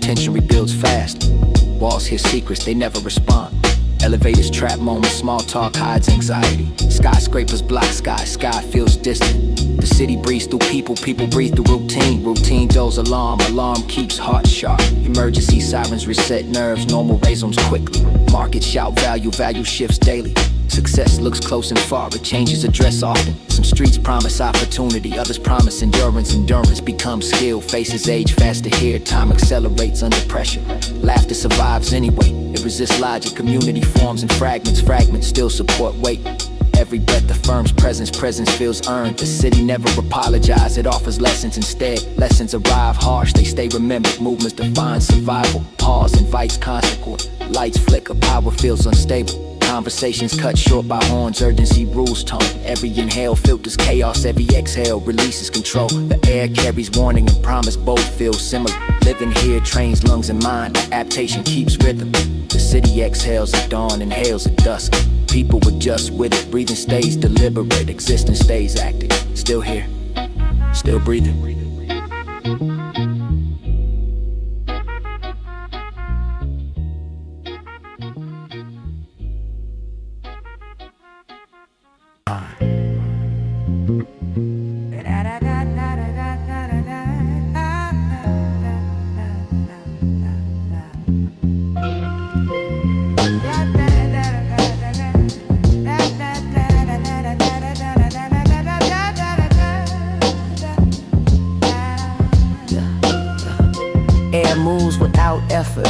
Tension rebuilds fast. Walls hear secrets, they never respond. Elevators trap moments, small talk hides anxiety. Skyscrapers block sky, sky feels distant. The city breathes through people, people breathe through routine. Routine dulls alarm, alarm keeps heart sharp. Emergency sirens reset nerves, normal rhythms quickly. Markets shout value, value shifts daily. Success looks close and far, it changes address often. Some streets promise opportunity, others promise endurance. Endurance becomes skill, faces age faster here. Time accelerates under pressure. Laughter survives anyway, it resists logic. Community forms in fragments, fragments still support weight. Every breath affirms presence, presence feels earned. The city never apologizes, it offers lessons instead. Lessons arrive harsh, they stay remembered. Movements define survival, pause invites consequence. Lights flicker, power feels unstable. Conversations cut short by horns, urgency rules tone. Every inhale filters chaos, every exhale releases control. The air carries warning and promise, both feel similar. Living here trains lungs and mind, adaptation keeps rhythm. The city exhales at dawn, inhales at dusk. People adjust with it, breathing stays deliberate. Existence stays active, still here, still breathing. moves without effort.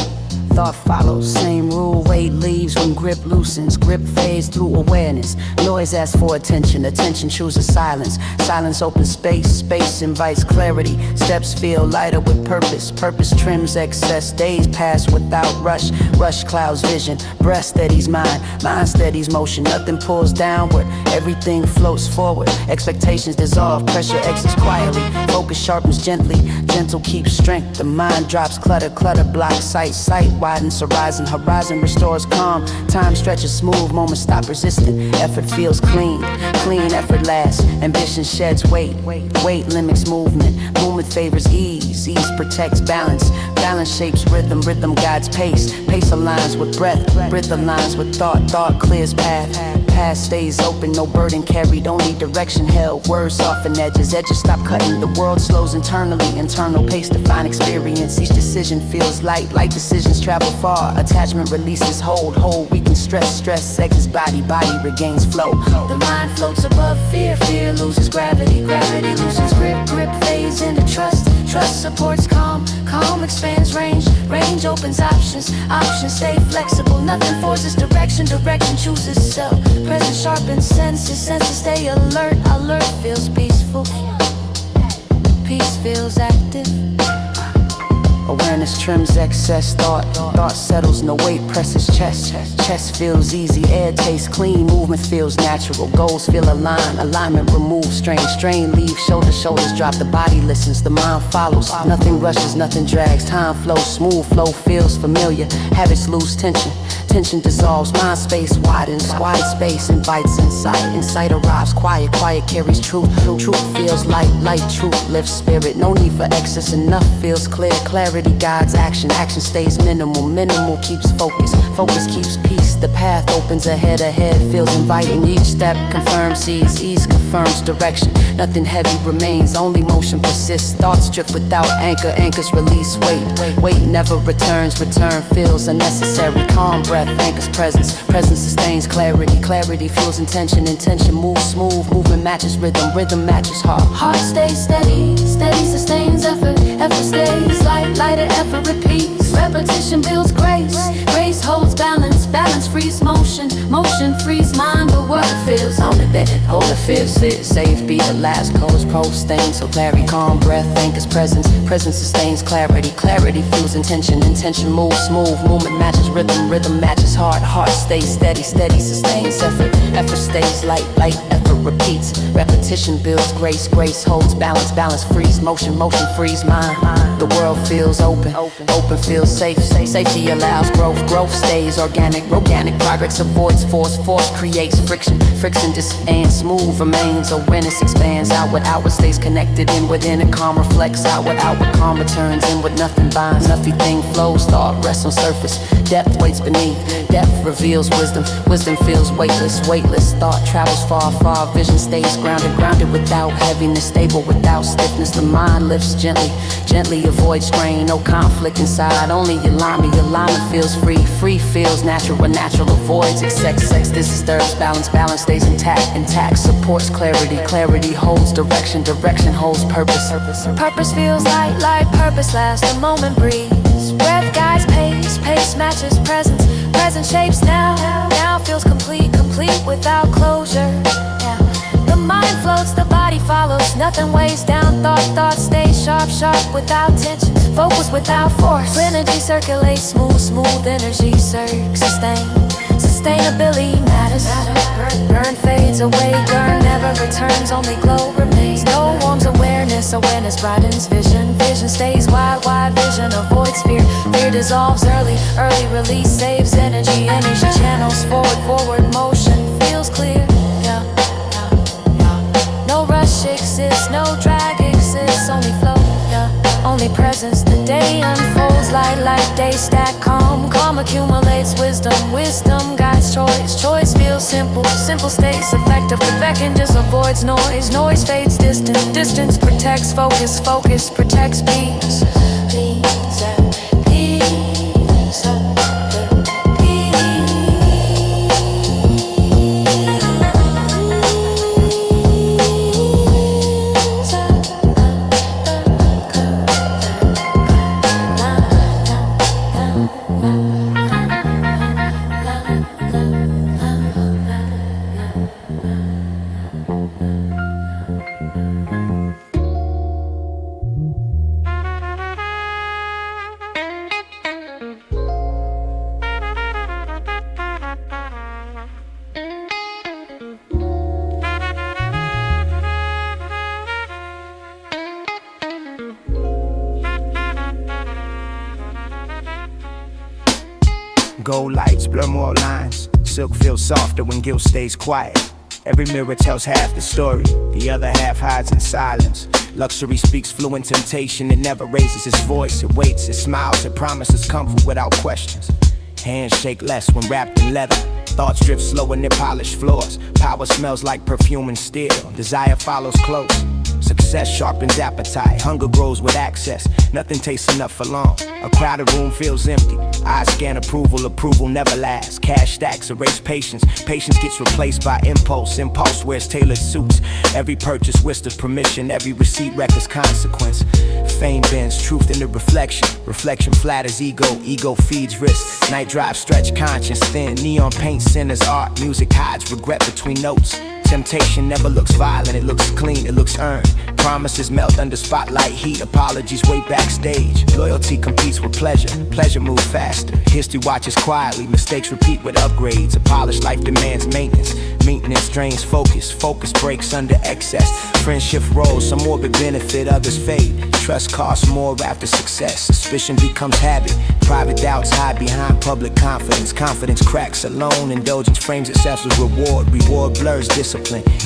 Thought follows, same rule, weight leaves when grip loosens. Grip fades through awareness. Noise asks for attention, attention chooses silence. Silence opens space, space invites clarity. Steps feel lighter with purpose, purpose trims excess. Days pass without rush, rush clouds vision. Breath steadies mind, mind steadies motion. Nothing pulls downward, everything floats forward. Expectations dissolve, pressure exits quietly. Focus sharpens gently, gentle keeps strength. The mind drops clutter, clutter blocks sight, sight widens horizon, horizon restores calm. Time stretches smooth, moments stop resisting. Effort feels clean, clean effort lasts. Ambition sheds weight, weight limits movement. Movement favors ease, ease protects balance. Balance shapes rhythm, rhythm guides pace. Pace aligns with breath, breath aligns with thought. Thought clears path, path stays open. No burden carried, only direction held. Words soften edges, edges stop cutting. The world slows internally, internal pace define experience. Each decision feels light, light decisions travel far. Attachment releases hold, hold weakens stress, stress exits body, body regains flow. The mind floats above fear, fear loses gravity, gravity loses grip, grip fades into trust, trust supports calm, calm expands range, range opens options, options stay flexible, nothing forces direction, direction chooses self, present sharpens senses, senses stay alert, alert feels peaceful, peace feels active. Awareness trims excess thought. Thought settles, no weight presses chest. Chest feels easy, air tastes clean. Movement feels natural, goals feel aligned. Alignment removes strain, strain leaves shoulders, shoulders drop. The body listens, the mind follows. Nothing rushes, nothing drags. Time flows smooth, flow feels familiar. Habits lose tension, tension dissolves. Mind space widens, wide space invites insight. Insight arrives, quiet, quiet carries truth. Truth feels light, light truth lifts spirit. No need for excess, enough feels clear. Clarity guides action, action stays minimal. Minimal keeps focus, focus keeps peace. The path opens ahead, ahead feels inviting. Each step confirms ease confirms direction. Nothing heavy remains, only motion persists. Thoughts drift without anchor, anchors release weight never returns. Return feels unnecessary. Calm breath anchors presence, presence sustains clarity. Clarity fuels intention, intention moves smooth. Movement matches rhythm, rhythm matches heart. Heart stays steady, steady sustains effort, effort stays light, lighter effort repeats. Repetition builds grace, grace holds balance, balance frees motion, motion frees mind. The world feels on the bed, hold the feels sit, safe be the last codes, post things. So clarity, calm breath anchors presence, presence sustains clarity. Clarity fuels intention, intention moves smooth. Movement matches rhythm, rhythm matches heart. Heart stays steady, steady sustains effort, effort stays light, light effort repeats. Repetition builds grace, grace holds balance, balance frees motion, motion frees mind. The world feels open, open feels safe, safety allows growth, growth stays organic, organic progress avoids force, force creates friction, friction disappears, smooth remains, awareness expands, outward, outward stays connected, inward, inner calm reflects, outward, outward calm returns, inward nothing binds, nothing flows, thought rests on surface, depth waits beneath, depth reveals wisdom, wisdom feels weightless, weightless, thought travels far, far, vision stays grounded, grounded without heaviness, stable without stiffness, the mind lifts gently, gently avoid strain, no conflict inside, only alignment, alignment feels free, free feels natural, natural avoids excess, sex, this disturbs balance, balance stays intact, intact supports clarity, clarity holds direction, direction holds purpose, Purpose feels light, light purpose lasts, the moment breathes. Breath guides pace, pace matches presence, present shapes now, now feels complete, complete without closure. The mind floats, the body follows, nothing weighs down thought, thought stays sharp, sharp without tension, focus without force, energy circulates smooth, smooth energy surges, sustain, sustainability matters, burn fades away, burn never returns, only glow remains, no warms awareness, awareness brightens vision, vision stays wide, wide vision avoids fear, fear dissolves early, early release saves energy, energy channels forward, forward motion feels clear. No rush exists, no drag exists, only flow, only presence. The day unfolds, light, light day stack, calm, calm accumulates wisdom, wisdom guides choice, choice feels simple, simple stays effective. The beckon just avoids noise, noise fades distance, distance protects focus, focus protects peace, peace, peace. Gold lights blur more lines. Silk feels softer when guilt stays quiet. Every mirror tells half the story, the other half hides in silence. Luxury speaks fluent temptation, it never raises its voice. It waits, it smiles, it promises comfort without questions. Hands shake less when wrapped in leather. Thoughts drift slow in their polished floors. Power smells like perfume and steel. Desire follows close. Success sharpens appetite. Hunger grows with access. Nothing tastes enough for long. A crowded room feels empty. Eyes scan approval. Approval never lasts. Cash stacks erase patience. Patience gets replaced by impulse. Impulse wears tailored suits. Every purchase whispers permission. Every receipt records consequence. Fame bends truth into reflection. Reflection flatters ego. Ego feeds risk. Night drive stretch conscience thin. Neon paint sinners art. Music hides regret between notes. Temptation never looks violent, it looks clean, it looks earned. Promises melt under spotlight heat, apologies wait backstage. Loyalty competes with pleasure, pleasure moves faster. History watches quietly, mistakes repeat with upgrades. A polished life demands maintenance. Maintenance drains focus, focus breaks under excess. Friendship rolls, some morbid benefit, others fade. Trust costs more after success, suspicion becomes habit. Private doubts hide behind public confidence. Confidence cracks alone, indulgence frames itself as reward. Reward blurs discipline.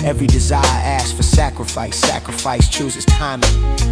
Every desire asks for sacrifice. Sacrifice chooses timing.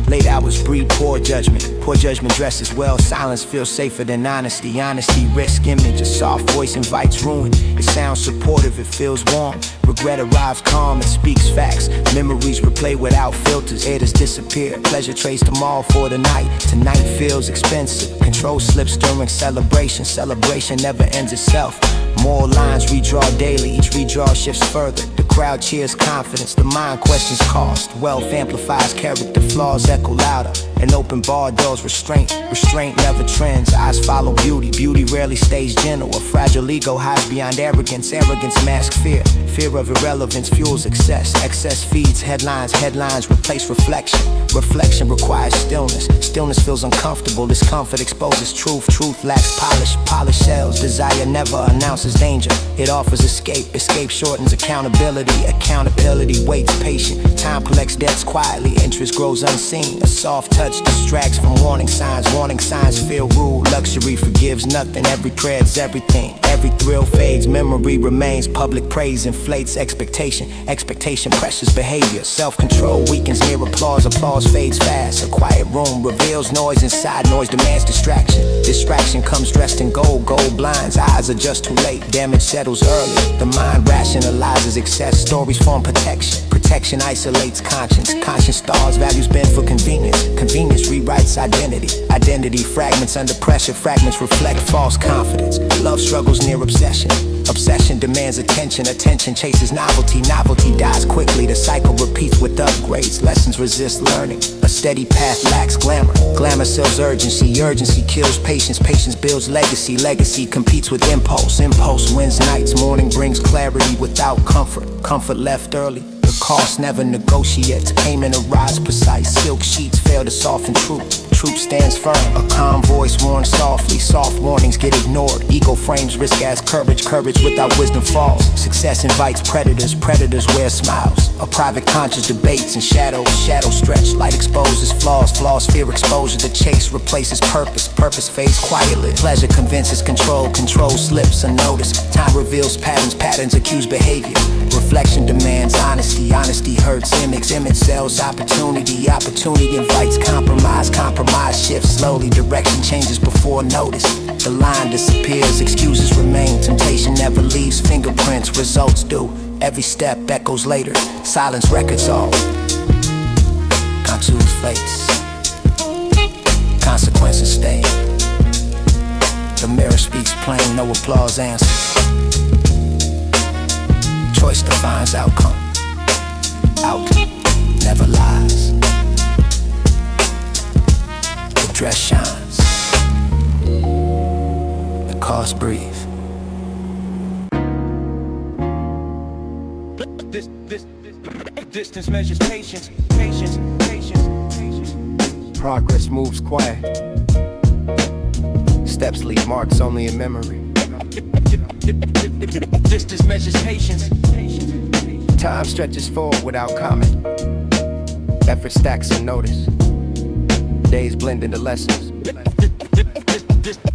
Late hours breed poor judgment. Poor judgment dresses well. Silence feels safer than honesty. Honesty risks image. A soft voice invites ruin. It sounds supportive, it feels warm. Regret arrives calm, it speaks facts. Memories replay without filters. Editors disappear. Pleasure trades tomorrow for the night. Tonight feels expensive. Control slips during celebration. Celebration never ends itself. More lines redraw daily, each redraw shifts further. The crowd cheers confidence, the mind questions cost. Wealth amplifies character, flaws echo louder. An open bar doors restraint, restraint never trends. Eyes follow beauty, beauty rarely stays gentle. A fragile ego hides behind arrogance, arrogance masks fear. Fear of irrelevance fuels excess, excess feeds headlines, headlines replace reflection. Reflection requires stillness, stillness feels uncomfortable. Discomfort exposes truth, truth lacks polish, polish sells. Desire never announces danger, it offers escape. Escape shortens accountability, accountability waits patient. Time collects debts quietly, interest grows unseen. A soft touch distracts from warning signs feel rude. Luxury forgives nothing, every prayer is everything. Every thrill fades, memory remains. Public praise inflates expectation, expectation pressures behavior. Self-control weakens near applause, applause fades fast. A quiet room reveals noise inside, noise demands distraction. Distraction comes dressed in gold, gold blinds. Eyes adjust too late, damage settles early. The mind rationalizes excess, stories form protection. Protection isolates conscience, conscience stars, values bend for convenience. Convenience rewrites identity, identity fragments under pressure. Fragments reflect false confidence. Love struggles near obsession. Obsession demands attention, attention chases novelty. Novelty dies quickly, the cycle repeats with upgrades. Lessons resist learning, a steady path lacks glamour. Glamour sells urgency, urgency kills patience. Patience builds legacy, legacy competes with impulse. Impulse wins nights, morning brings clarity without comfort. Comfort left early, the cost never negotiates. Payment arrives precise, silk sheets fail to soften truth. Truth stands firm, a calm voice warns softly. Soft warnings get ignored. Ego frames risk as courage, courage without wisdom falls. Success invites predators, predators wear smiles. A private conscience debates in shadows, shadows stretch. Light exposes flaws, flaws fear exposure. The chase replaces purpose, purpose fades quietly. Pleasure convinces control, control slips unnoticed. Time reveals patterns, patterns accuse behavior. Reflection demands honesty, honesty hurts image, image sells opportunity. Opportunity invites compromise, compromise shifts slowly. Direction changes before notice. The line disappears, excuses remain. Temptation never leaves fingerprints, results do. Every step echoes later, silence records all. Contours face, consequences stay. The mirror speaks plain, no applause answers. Choice defines outcome. Out never lies. The dress shines. The cars breathe. Distance measures patience, patience, patience, patience. Progress moves quiet. Steps leave marks only in memory. Distance measures patience. Time stretches forward without comment. Effort stacks unnoticed. Days blend into lessons.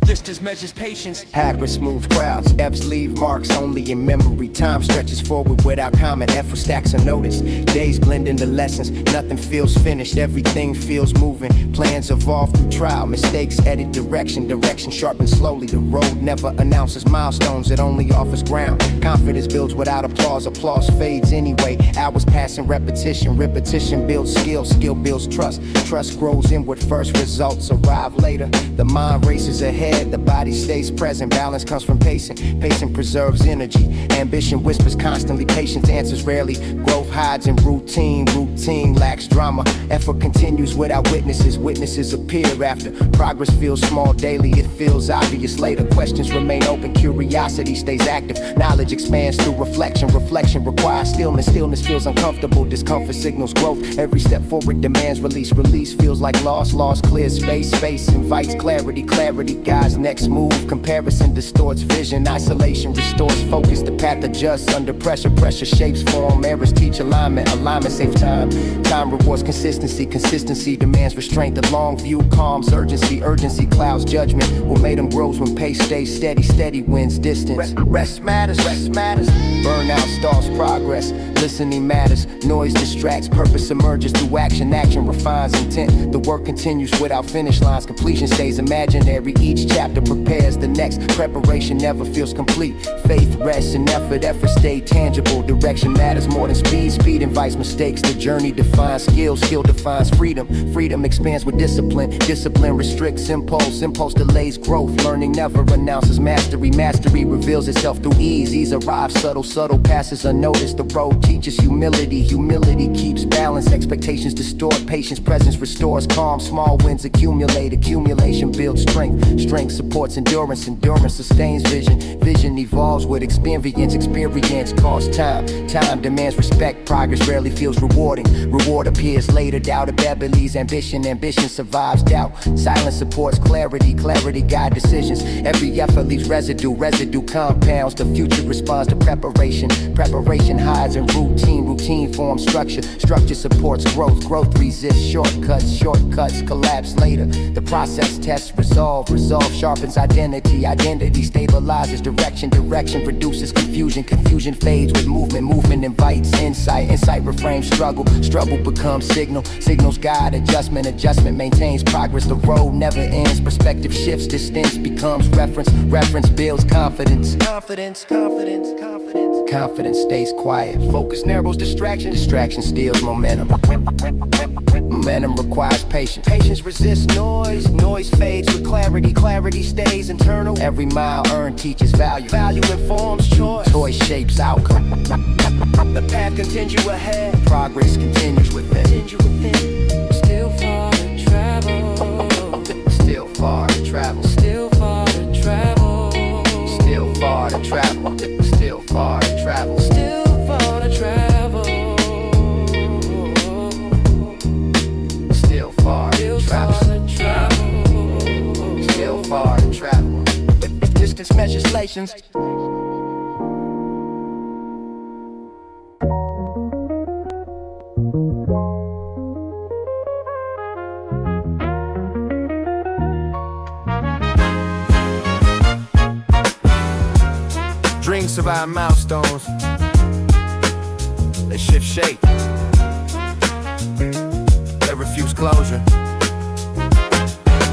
Distance measures patience. Hackers smooth crowds, F's leave marks only in memory. Time stretches forward without comment, effort stacks unnoticed. Days blend into lessons, nothing feels finished, everything feels moving. Plans evolve through trial, mistakes edit direction. Direction sharpens slowly, the road never announces milestones, it only offers ground. Confidence builds without applause, applause fades anyway. Hours pass in repetition, repetition builds skill, skill builds trust. Trust grows inward first, results arrive later. The mind races ahead, the body stays present. Balance comes from pacing, pacing preserves energy. Ambition whispers constantly, patience answers rarely. Growth hides in routine, routine lacks drama. Effort continues without witnesses, witnesses appear after. Progress feels small daily, it feels obvious later. Questions remain open, curiosity stays active. Knowledge expands through reflection, reflection requires stillness. Stillness feels uncomfortable, discomfort signals growth. Every step forward demands release, release feels like loss. Loss clears space, space invites clarity. Clarity guides next move, comparison distorts vision. Isolation restores focus, the path adjusts under pressure. Pressure shapes form, errors teach alignment. Alignment saves time, time rewards consistency. Consistency demands restraint. The long view calms urgency, urgency clouds judgment. What made them grows when pace stays steady, steady wins distance. Rest matters, rest matters. Burnout stalls progress, listening matters. Noise distracts, purpose emerges through action. Action refines intent, the work continues without finish lines. Completion stays imaginary, each chapter prepares the next. Preparation never feels complete. Faith rests in effort, effort stay tangible. Direction matters more than speed, speed invites mistakes. The journey defines skill, skill defines freedom. Freedom expands with discipline, discipline restricts impulse. Impulse delays growth, learning never announces mastery. Mastery reveals itself through ease. Ease arrives subtle, subtle passes unnoticed. The road teaches humility, humility keeps balance. Expectations distort, patience presence restores calm. Small wins accumulate, accumulation builds strength. Strength supports endurance, endurance sustains vision. Vision evolves with experience, experience costs time. Time demands respect, progress rarely feels rewarding. Reward appears later, doubt abilities, ambition, ambition survives doubt. Silence supports clarity, clarity guides decisions. Every effort leaves residue, residue compounds. The future responds to preparation, preparation hides in routine, routine forms structure. Structure supports growth, growth resists shortcuts, shortcuts collapse later. The process tests resolve, resolve sharpens identity, identity stabilizes direction, direction reduces confusion, confusion fades with movement, movement invites insight, insight reframes struggle, struggle becomes signal, signals guide adjustment, adjustment maintains progress. The road never ends, perspective shifts, distance becomes reference, reference builds confidence, confidence, confidence, confidence. Confidence stays quiet, focus narrows distraction, distraction steals momentum. Momentum requires patience, patience resists noise, noise fades with clarity, clarity stays internal. Every mile earned teaches value, value informs choice, choice shapes outcome. The path continues ahead, progress continues within. Still far to travel, Still far to travel, still far to travel, still far to travel, still far to travel, still far to travel, still far still to far travel, to travel. still far to travel. If distance legislations. Dreams survive milestones. They shift shape. They refuse closure.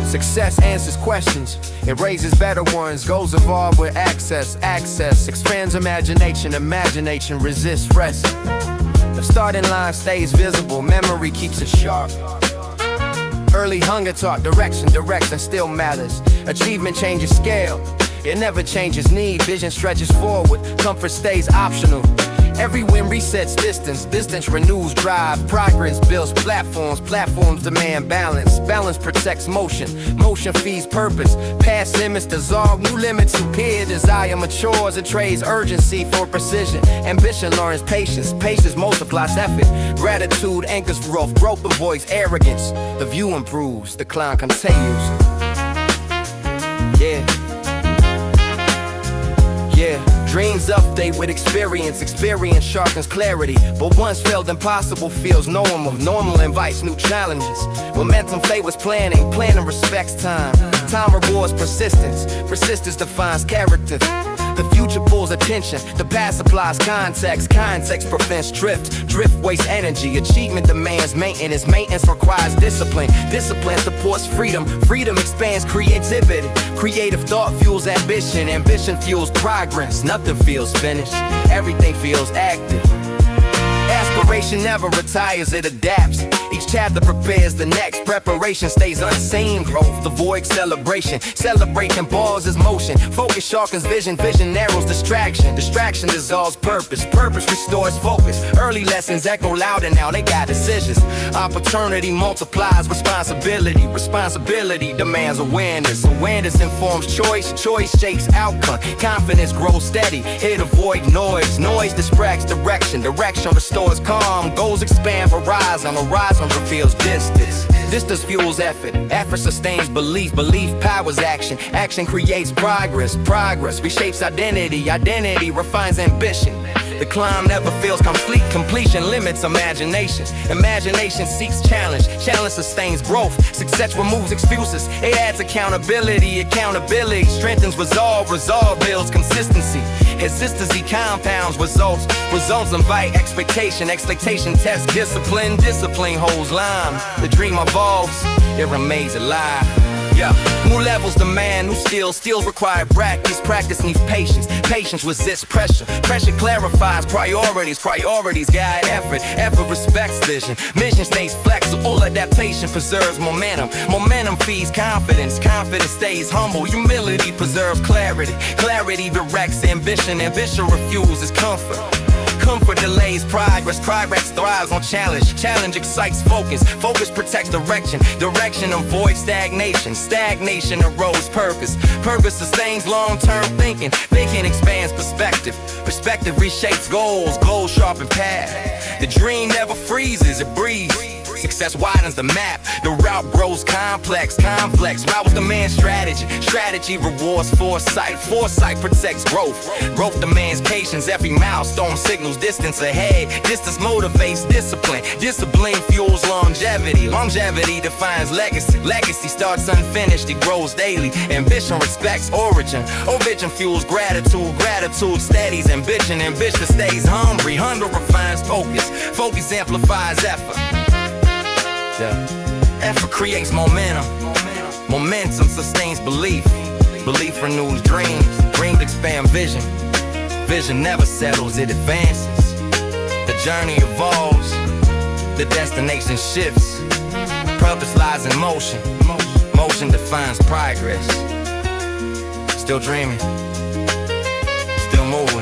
Success answers questions. It raises better ones. Goals evolve with access. Access expands imagination. Imagination resists rest. The starting line stays visible. Memory keeps it sharp. Early hunger taught direction. Direction still matters. Achievement changes scale. It never changes need, vision stretches forward, comfort stays optional. Every win resets distance, distance renews drive. Progress builds platforms, platforms demand balance. Balance protects motion, motion feeds purpose. Past limits dissolve, new limits appear. Desire matures, it trades urgency for precision. Ambition learns patience, patience multiplies effort. Gratitude anchors growth, growth avoids arrogance. The view improves, the climb continues. Yeah. Dreams update with experience. Experience sharpens clarity. But once felt impossible feels normal. Normal invites new challenges. Momentum favors planning. Planning respects time. Time rewards persistence. Persistence defines character. The future pulls attention. The past supplies context. Context prevents drift. Drift wastes energy. Achievement demands maintenance. Maintenance requires discipline. Discipline supports freedom. Freedom expands creativity. Creative thought fuels ambition. Ambition fuels progress. Nothing feels finished. Everything feels active. Aspiration never retires, it adapts. Each chapter prepares the next. Preparation stays unseen. Growth avoids celebration. Celebration pauses motion. Focus sharpens vision. Vision narrows distraction. Distraction dissolves purpose. Purpose restores focus. Early lessons echo louder now, they got decisions. Opportunity multiplies responsibility. Responsibility demands awareness. Awareness informs choice. Choice shapes outcome. Confidence grows steady. It avoids noise. Noise distracts direction. Direction restores calm. Goals expand horizon. Horizon reveals distance. Distance fuels effort. Effort sustains belief. Belief powers action. Action creates progress. Progress reshapes identity. Identity refines ambition. The climb never feels complete. Completion limits imagination. Imagination seeks challenge. Challenge sustains growth. Success removes excuses. It adds accountability. Accountability strengthens resolve. Resolve builds consistency. Consistency compounds results. Results invite expectation. Expectation tests discipline. Discipline holds line. The dream evolves. It remains alive. Yeah, new levels demand new skills. Skills require practice. Practice needs patience. Patience resists pressure. Pressure clarifies priorities. Priorities guide effort. Effort respects vision. Vision stays flexible. Adaptation preserves momentum. Momentum feeds confidence. Confidence stays humble. Humility preserves clarity. Clarity directs ambition. Ambition refuses comfort. Comfort delays progress. Progress thrives on challenge. Challenge excites focus. Focus protects direction. Direction avoids stagnation. Stagnation erodes purpose. Purpose sustains long-term thinking. Thinking expands perspective. Perspective reshapes goals. Goals sharpen path. The dream never freezes, it breathes. Success widens the map. The route grows complex. Complex routes demand strategy. Strategy rewards foresight. Foresight protects growth. Growth demands patience. Every milestone signals distance ahead. Distance motivates discipline. Discipline fuels longevity. Longevity defines legacy. Legacy starts unfinished. It grows daily. Ambition respects origin. Origin fuels gratitude. Gratitude steadies ambition. Ambition stays hungry. Hunger refines focus. Focus amplifies effort. Effort creates momentum. Momentum sustains belief. Belief renews dreams. Dreams expand vision. Vision never settles, it advances. The journey evolves. The destination shifts. Purpose lies in motion. Motion defines progress. Still dreaming. Still moving.